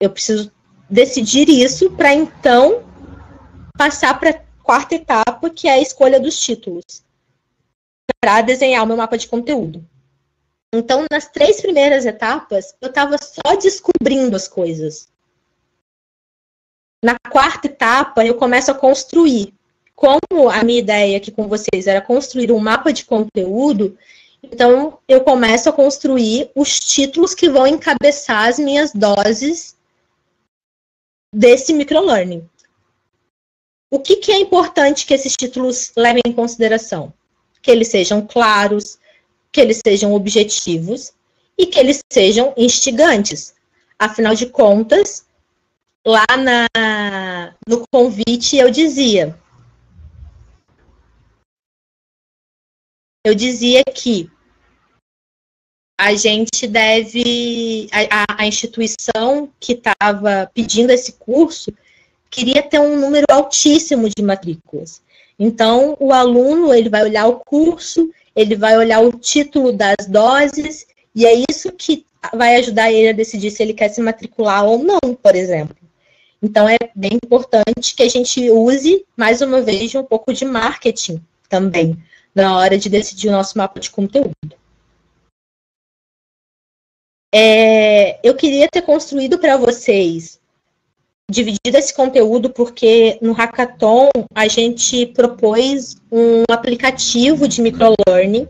[SPEAKER 3] Eu preciso decidir isso para, então, passar para a quarta etapa, que é a escolha dos títulos, para desenhar o meu mapa de conteúdo. Então, nas 3 primeiras etapas, eu estava só descobrindo as coisas. Na quarta etapa, eu começo a construir. Como a minha ideia aqui com vocês era construir um mapa de conteúdo, então eu começo a construir os títulos que vão encabeçar as minhas doses desse microlearning. O que é importante que esses títulos levem em consideração? Que eles sejam claros, que eles sejam objetivos e que eles sejam instigantes. Afinal de contas, lá no convite eu dizia que a gente deve, a instituição que estava pedindo esse curso queria ter um número altíssimo de matrículas. Então, o aluno, ele vai olhar o curso, ele vai olhar o título das doses, e é isso que vai ajudar ele a decidir se ele quer se matricular ou não, por exemplo. Então, é bem importante que a gente use, mais uma vez, um pouco de marketing também, na hora de decidir o nosso mapa de conteúdo. Eu queria ter construído para vocês, dividido esse conteúdo, porque no Hackathon a gente propôs um aplicativo de microlearning,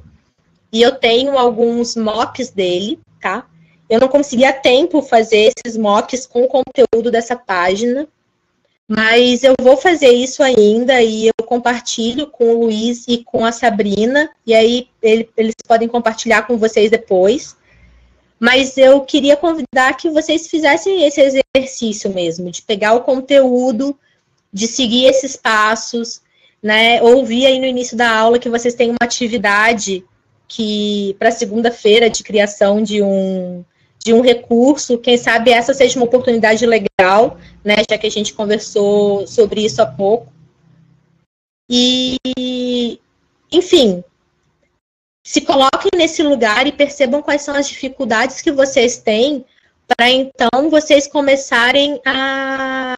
[SPEAKER 3] e eu tenho alguns mocks dele, tá? Eu não consegui a tempo fazer esses mocks com o conteúdo dessa página, mas eu vou fazer isso ainda, e eu compartilho com o Luiz e com a Sabrina, e aí eles podem compartilhar com vocês depois. Mas eu queria convidar que vocês fizessem esse exercício mesmo, de pegar o conteúdo, de seguir esses passos, né? Ouvir aí no início da aula que vocês têm uma atividade que para segunda-feira de criação de um recurso, quem sabe essa seja uma oportunidade legal, né? Já que a gente conversou sobre isso há pouco. E, enfim, se coloquem nesse lugar e percebam quais são as dificuldades que vocês têm, para então vocês começarem a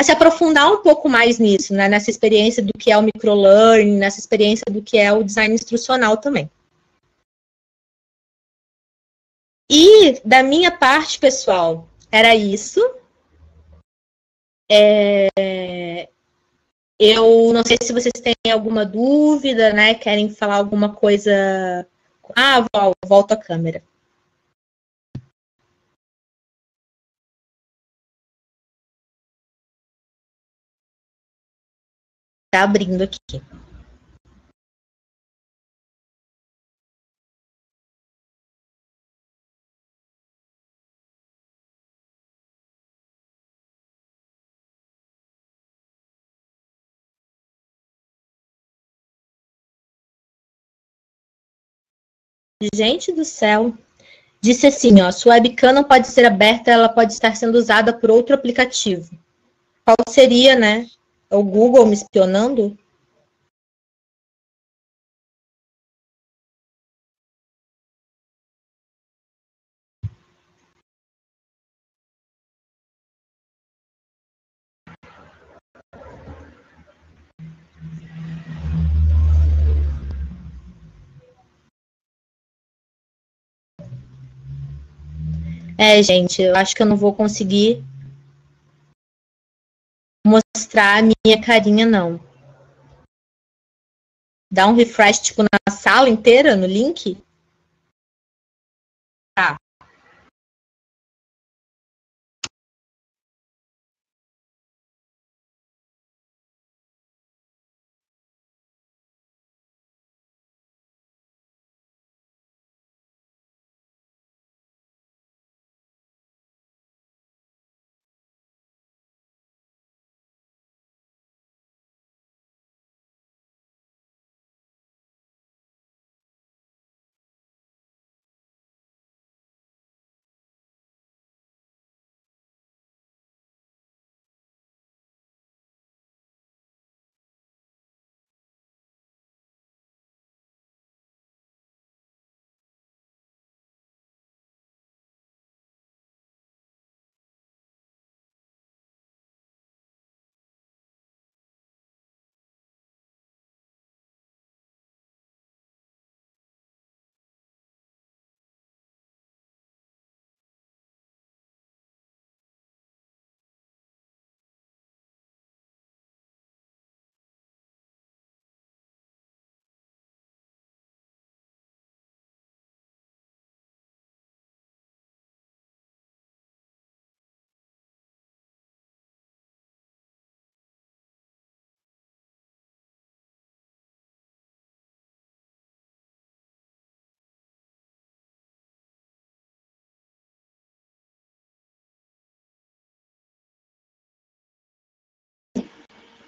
[SPEAKER 3] se aprofundar um pouco mais nisso, né? Nessa experiência do que é o microlearning, nessa experiência do que é o design instrucional também. E da minha parte, pessoal, era isso. Eu não sei se vocês têm alguma dúvida, né? Querem falar alguma coisa. Volto a câmera. Tá abrindo aqui. Gente do céu. Disse assim, ó, sua webcam não pode ser aberta, ela pode estar sendo usada por outro aplicativo. Qual seria, né? O Google me espionando? Gente, eu acho que eu não vou conseguir mostrar a minha carinha, não. Dá um refresh, tipo, na sala inteira, no link? Tá.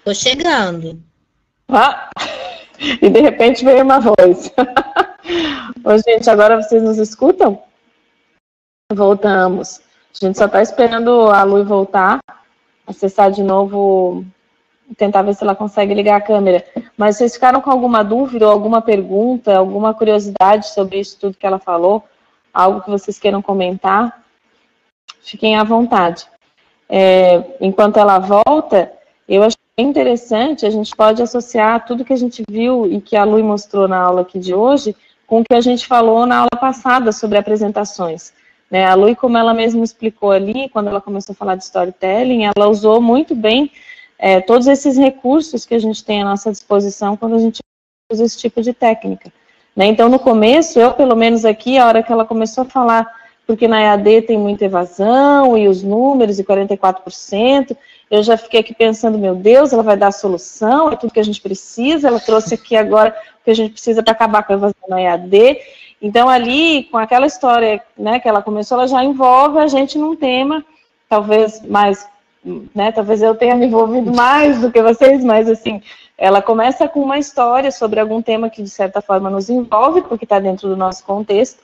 [SPEAKER 3] Tô chegando.
[SPEAKER 2] E de repente veio uma voz. Ô, gente, agora vocês nos escutam? Voltamos. A gente só tá esperando a Lu voltar acessar de novo, tentar ver se ela consegue ligar a câmera. Mas vocês ficaram com alguma dúvida ou alguma pergunta, alguma curiosidade sobre isso tudo que ela falou? Algo que vocês queiram comentar? Fiquem à vontade. Enquanto ela volta, eu acho bem interessante, a gente pode associar tudo que a gente viu e que a Lui mostrou na aula aqui de hoje com o que a gente falou na aula passada sobre apresentações. Né? A Lui, como ela mesma explicou ali, quando ela começou a falar de storytelling, ela usou muito bem todos esses recursos que a gente tem à nossa disposição quando a gente usa esse tipo de técnica. Né? Então, no começo, eu, pelo menos aqui, a hora que ela começou a falar, porque na EAD tem muita evasão, e os números, e 44%, eu já fiquei aqui pensando, meu Deus, ela vai dar a solução, é tudo que a gente precisa, ela trouxe aqui agora o que a gente precisa para acabar com a evasão na EAD. Então, ali, com aquela história, né, que ela começou, ela já envolve a gente num tema, talvez mais, né, talvez eu tenha me envolvido mais do que vocês, mas, assim, ela começa com uma história sobre algum tema que, de certa forma, nos envolve, porque está dentro do nosso contexto,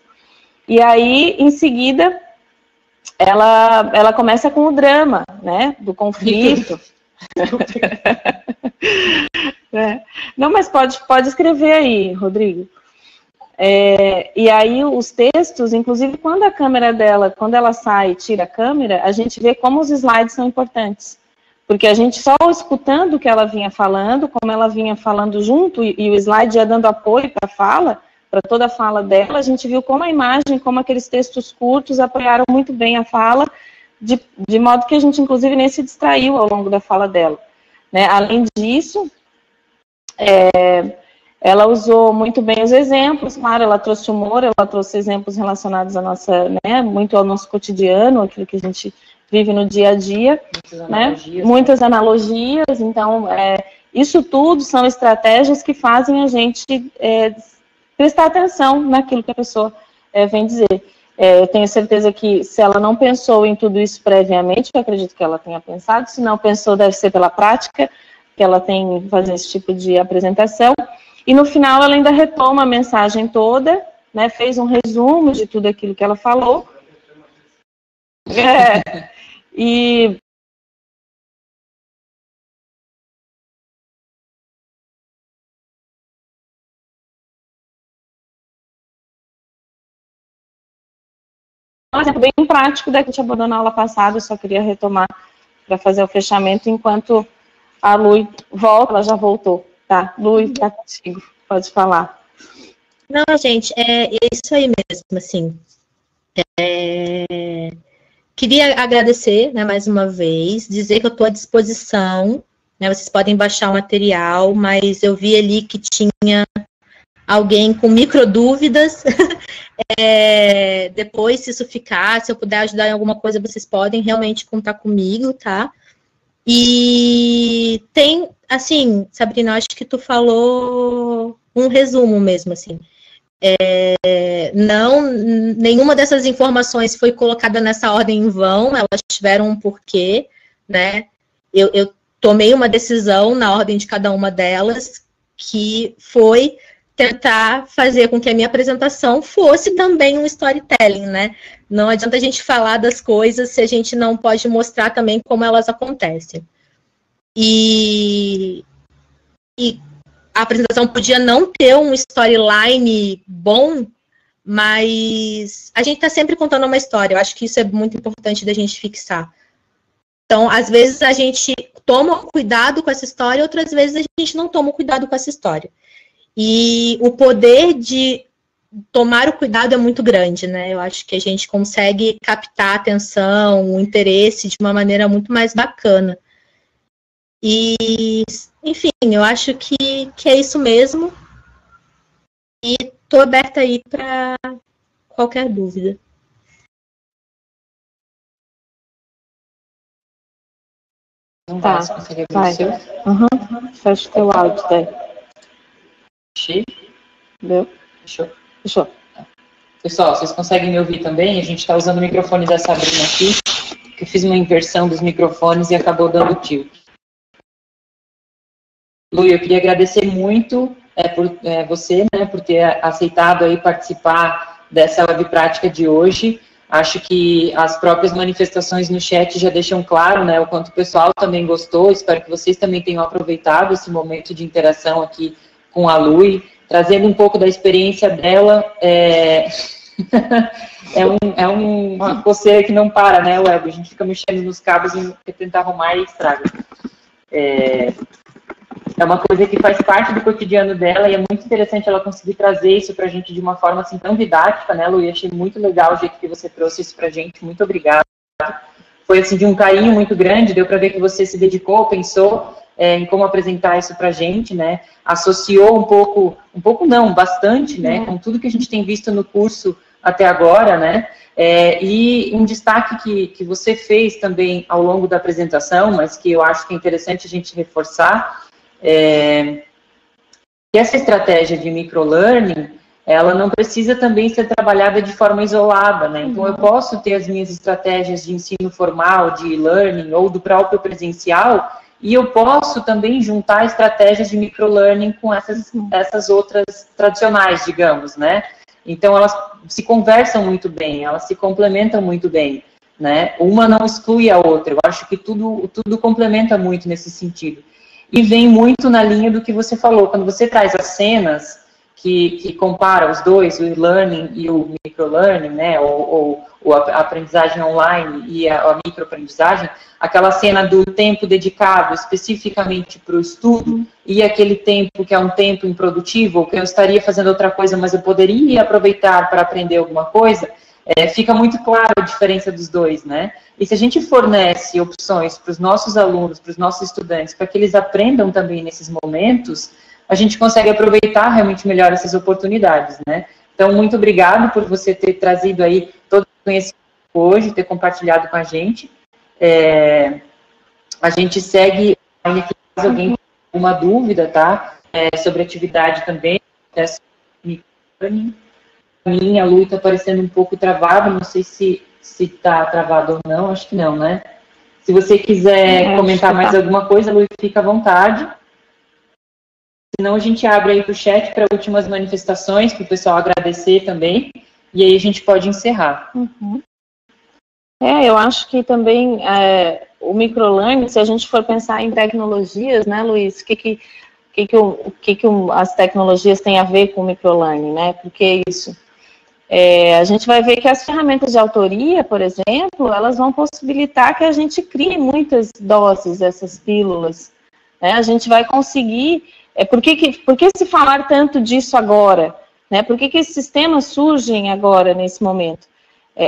[SPEAKER 2] e aí, em seguida, ela começa com o drama, né, do conflito. Não, mas pode escrever aí, Rodrigo. E aí os textos, inclusive quando a câmera dela, quando ela sai e tira a câmera, a gente vê como os slides são importantes. Porque a gente só escutando o que ela vinha falando, como ela vinha falando junto, e o slide já dando apoio para a fala, para toda a fala dela, a gente viu como a imagem, como aqueles textos curtos apoiaram muito bem a fala, de modo que a gente, inclusive, nem se distraiu ao longo da fala dela. Né? Além disso, ela usou muito bem os exemplos, claro, ela trouxe humor, ela trouxe exemplos relacionados à nossa, né, muito ao nosso cotidiano, aquilo que a gente vive no dia a dia, muitas analogias, então, isso tudo são estratégias que fazem a gente prestar atenção naquilo que a pessoa vem dizer. Eu tenho certeza que se ela não pensou em tudo isso previamente, eu acredito que ela tenha pensado, se não pensou, deve ser pela prática que ela tem em fazer esse tipo de apresentação. E no final ela ainda retoma a mensagem toda, né, fez um resumo de tudo aquilo que ela falou. E um exemplo bem prático da que a gente abordou na aula passada, eu só queria retomar para fazer o fechamento, enquanto a Lui volta, ela já voltou, tá? Lui, tá contigo, pode falar.
[SPEAKER 3] Não, gente, é isso aí mesmo, assim. Queria agradecer, né, mais uma vez, dizer que eu estou à disposição, né, vocês podem baixar o material, mas eu vi ali que tinha alguém com micro dúvidas. Depois, se isso ficar, se eu puder ajudar em alguma coisa, vocês podem realmente contar comigo, tá? E tem, assim, Sabrina, acho que tu falou um resumo mesmo, assim. Nenhuma dessas informações foi colocada nessa ordem em vão, elas tiveram um porquê, né? Eu tomei uma decisão na ordem de cada uma delas, que foi tentar fazer com que a minha apresentação fosse também um storytelling, né? Não adianta a gente falar das coisas se a gente não pode mostrar também como elas acontecem. E a apresentação podia não ter um storyline bom, mas a gente está sempre contando uma história. Eu acho que isso é muito importante da gente fixar. Então, às vezes a gente toma cuidado com essa história, outras vezes a gente não toma cuidado com essa história. E o poder de tomar o cuidado é muito grande, né? Eu acho que a gente consegue captar a atenção, o interesse de uma maneira muito mais bacana. E, enfim, eu acho que é isso mesmo. E estou aberta aí para qualquer dúvida.
[SPEAKER 1] Não vai, você consegue abrir o seu?
[SPEAKER 2] Fecha o teu áudio daí.
[SPEAKER 1] Deu? Fechou. Pessoal, vocês conseguem me ouvir também? A gente está usando o microfone da Sabrina aqui, que eu fiz uma inversão dos microfones e acabou dando tilt. Lu, eu queria agradecer muito por você, né, por ter aceitado aí participar dessa web prática de hoje. Acho que as próprias manifestações no chat já deixam claro, né, o quanto o pessoal também gostou. Espero que vocês também tenham aproveitado esse momento de interação aqui com a Lui, trazendo um pouco da experiência dela. É uma coceira que não para, né, Web? A gente fica mexendo nos cabos e tentar arrumar e estraga. É uma coisa que faz parte do cotidiano dela e é muito interessante ela conseguir trazer isso pra gente de uma forma assim tão didática, né, Lu? E achei muito legal o jeito que você trouxe isso pra gente. Muito obrigada. Foi assim de um carinho muito grande, deu para ver que você se dedicou, pensou em como apresentar isso pra gente, né? Associou um pouco não, bastante, né, com tudo que a gente tem visto no curso até agora, né? E um destaque que você fez também ao longo da apresentação, mas que eu acho que é interessante a gente reforçar, que essa estratégia de microlearning, ela não precisa também ser trabalhada de forma isolada, né? Então, eu posso ter as minhas estratégias de ensino formal, de e-learning, ou do próprio presencial, e eu posso também juntar estratégias de microlearning com essas outras tradicionais, digamos, né? Então, elas se conversam muito bem, elas se complementam muito bem, né? Uma não exclui a outra. Eu acho que tudo complementa muito nesse sentido. E vem muito na linha do que você falou, quando você traz as cenas que compara os dois, o e-learning e o microlearning, né, ou a aprendizagem online e a microaprendizagem, aquela cena do tempo dedicado especificamente para o estudo e aquele tempo que é um tempo improdutivo, que eu estaria fazendo outra coisa, mas eu poderia aproveitar para aprender alguma coisa, fica muito clara a diferença dos dois, né? E se a gente fornece opções para os nossos alunos, para os nossos estudantes, para que eles aprendam também nesses momentos, a gente consegue aproveitar realmente melhor essas oportunidades, né? Então, muito obrigado por você ter trazido aí todo o conhecimento hoje, ter compartilhado com a gente. A gente segue, se alguém tem alguma dúvida, tá? Sobre atividade também, a Lu está parecendo um pouco travada, não sei se está travado ou não, acho que não, né? Se você quiser comentar mais alguma coisa, Lu, fica à vontade. Senão a gente abre aí para o chat para últimas manifestações, para o pessoal agradecer também, e aí a gente pode encerrar.
[SPEAKER 2] Eu acho que também o microlearning, se a gente for pensar em tecnologias, né, Luiz, o que as tecnologias têm a ver com o microlearning, né? Porque isso. A gente vai ver que as ferramentas de autoria, por exemplo, elas vão possibilitar que a gente crie muitas doses, essas pílulas, né? A gente vai conseguir... Por que se falar tanto disso agora? Né? Por que esses sistemas surgem agora, nesse momento?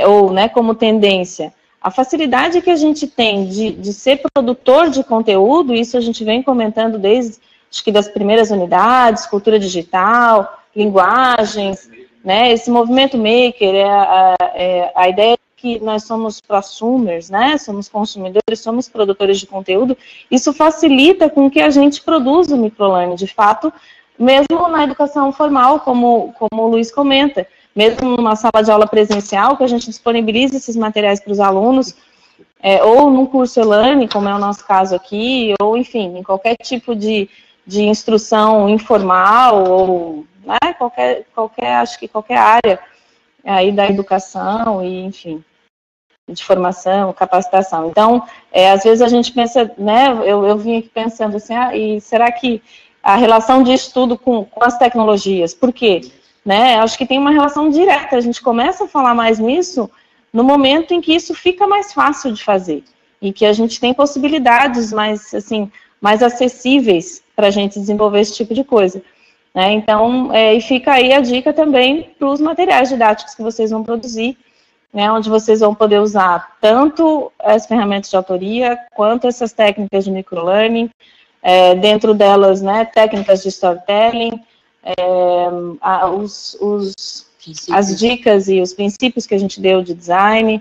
[SPEAKER 2] Ou, né, como tendência? A facilidade que a gente tem de ser produtor de conteúdo, isso a gente vem comentando desde, acho que das primeiras unidades, cultura digital, linguagens, né? Esse movimento maker, a ideia que nós somos prosumers, né, somos consumidores, somos produtores de conteúdo, isso facilita com que a gente produza o microlearning, de fato, mesmo na educação formal, como o Luiz comenta, mesmo numa sala de aula presencial, que a gente disponibiliza esses materiais para os alunos, ou num curso e-learning, como é o nosso caso aqui, ou, enfim, em qualquer tipo de instrução informal, ou, né, acho que qualquer área aí da educação, e, enfim, de formação, capacitação. Então, às vezes a gente pensa, né, eu vim aqui pensando assim, e será que a relação de estudo com as tecnologias, por quê? Né, acho que tem uma relação direta, a gente começa a falar mais nisso no momento em que isso fica mais fácil de fazer, e que a gente tem possibilidades mais, assim, mais acessíveis para a gente desenvolver esse tipo de coisa. Né, então, e fica aí a dica também para os materiais didáticos que vocês vão produzir, né, onde vocês vão poder usar tanto as ferramentas de autoria, quanto essas técnicas de microlearning, dentro delas, né, técnicas de storytelling, as dicas e os princípios que a gente deu de design.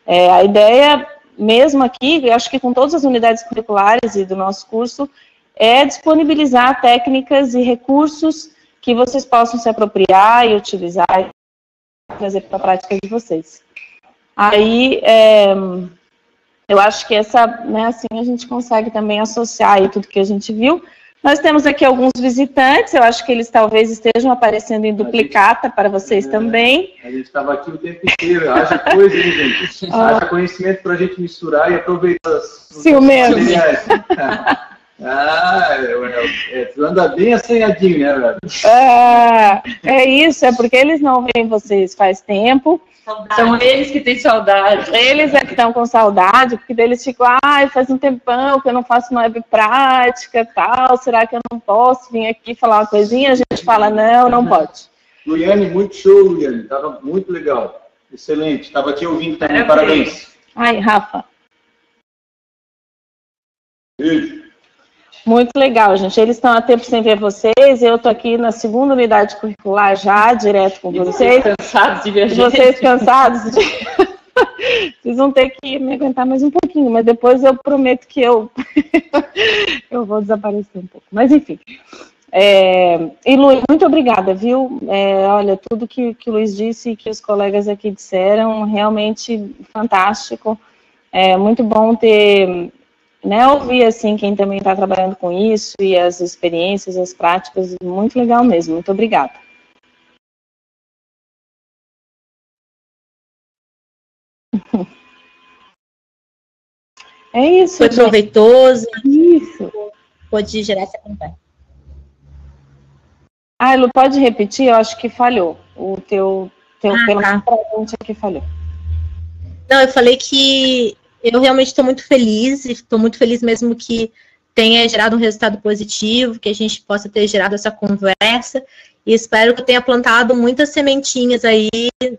[SPEAKER 2] A ideia mesmo aqui, eu acho que com todas as unidades curriculares e do nosso curso, é disponibilizar técnicas e recursos que vocês possam se apropriar e utilizar e trazer para a prática de vocês. Aí, eu acho que essa, né, assim a gente consegue também associar aí tudo que a gente viu, Nós temos aqui alguns visitantes, eu acho que eles talvez estejam aparecendo em duplicata para vocês também.
[SPEAKER 4] A gente estava aqui o tempo inteiro, haja coisa, hein, gente? Haja conhecimento para a gente misturar e aproveitar as
[SPEAKER 2] materiais.
[SPEAKER 4] Tu anda bem assanhadinho, né, velho?
[SPEAKER 2] É isso, é porque eles não veem vocês faz tempo.
[SPEAKER 1] São eles que têm saudade.
[SPEAKER 2] Eles é que estão com saudade, porque eles ficam, faz um tempão que eu não faço uma web prática, tal, será que eu não posso vir aqui falar uma coisinha? A gente fala, não pode.
[SPEAKER 4] Luiane, muito show, Luiane, estava muito legal, excelente, estava te ouvindo também, parabéns.
[SPEAKER 2] Ai, Rafa.
[SPEAKER 4] Beijo.
[SPEAKER 2] Muito legal, gente. Eles estão há tempo sem ver vocês. Eu estou aqui na segunda unidade curricular já, direto com vocês.
[SPEAKER 1] Cansados de ver a gente.
[SPEAKER 2] Vocês cansados de... Vocês vão ter que me aguentar mais um pouquinho, mas depois eu prometo que eu vou desaparecer um pouco. Mas, enfim. E, Luiz, muito obrigada, viu? Olha, tudo que o Luiz disse e que os colegas aqui disseram, realmente fantástico. É muito bom ter... ouvir assim quem também está trabalhando com isso e as experiências, as práticas, muito legal mesmo. Muito obrigada. É isso.
[SPEAKER 3] Foi proveitoso.
[SPEAKER 2] Isso.
[SPEAKER 3] Pode gerar essa conversa.
[SPEAKER 2] Lu, pode repetir? Eu acho que falhou. O teu pelo menos pra gente aqui falhou.
[SPEAKER 3] Não, eu falei que eu realmente estou muito feliz, e estou muito feliz mesmo que tenha gerado um resultado positivo, que a gente possa ter gerado essa conversa, e espero que eu tenha plantado muitas sementinhas aí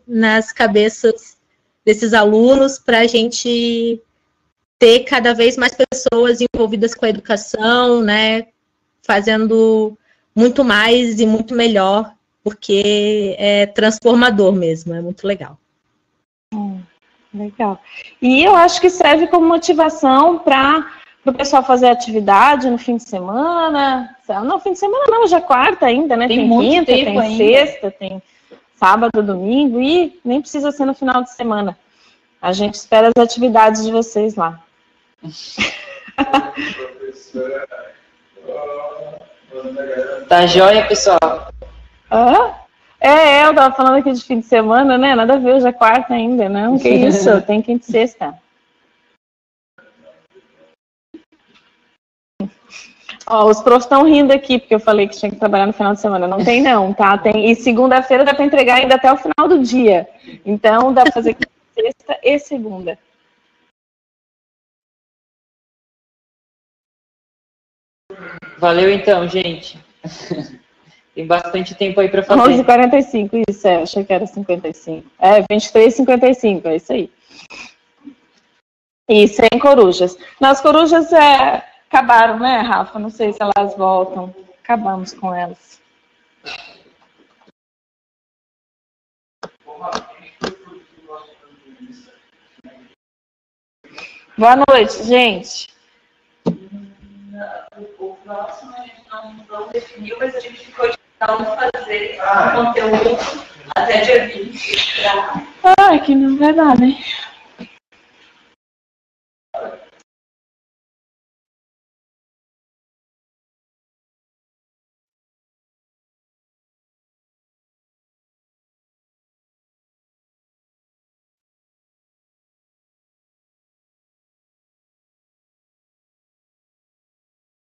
[SPEAKER 3] nas cabeças desses alunos, para a gente ter cada vez mais pessoas envolvidas com a educação, né, fazendo muito mais e muito melhor, porque é transformador mesmo, é muito legal.
[SPEAKER 2] Legal. E eu acho que serve como motivação para o pessoal fazer atividade no fim de semana. Não, fim de semana não, hoje é quarta ainda, né? Tem quinta, tem ainda. Sexta, tem sábado, domingo, e nem precisa ser no final de semana. A gente espera as atividades de vocês lá.
[SPEAKER 1] Tá joia, pessoal?
[SPEAKER 2] Eu tava falando aqui de fim de semana, né? Nada a ver, hoje é quarta ainda, não? Que isso, tem quinta e sexta. Os profs estão rindo aqui, porque eu falei que tinha que trabalhar no final de semana. Não tem não, tá? E segunda-feira dá para entregar ainda até o final do dia. Então, dá para fazer quinta, sexta e segunda.
[SPEAKER 1] Valeu então, gente. Tem bastante tempo aí para fazer.
[SPEAKER 2] 11h45, isso, achei que era 55. 23h55, é isso aí. E sem corujas. Nas corujas acabaram, né, Rafa? Não sei se elas voltam. Acabamos com elas. Boa noite, gente.
[SPEAKER 5] O próximo a gente não definiu, mas a gente ficou de fazer o conteúdo até dia 20.
[SPEAKER 2] Que não vai dar, né?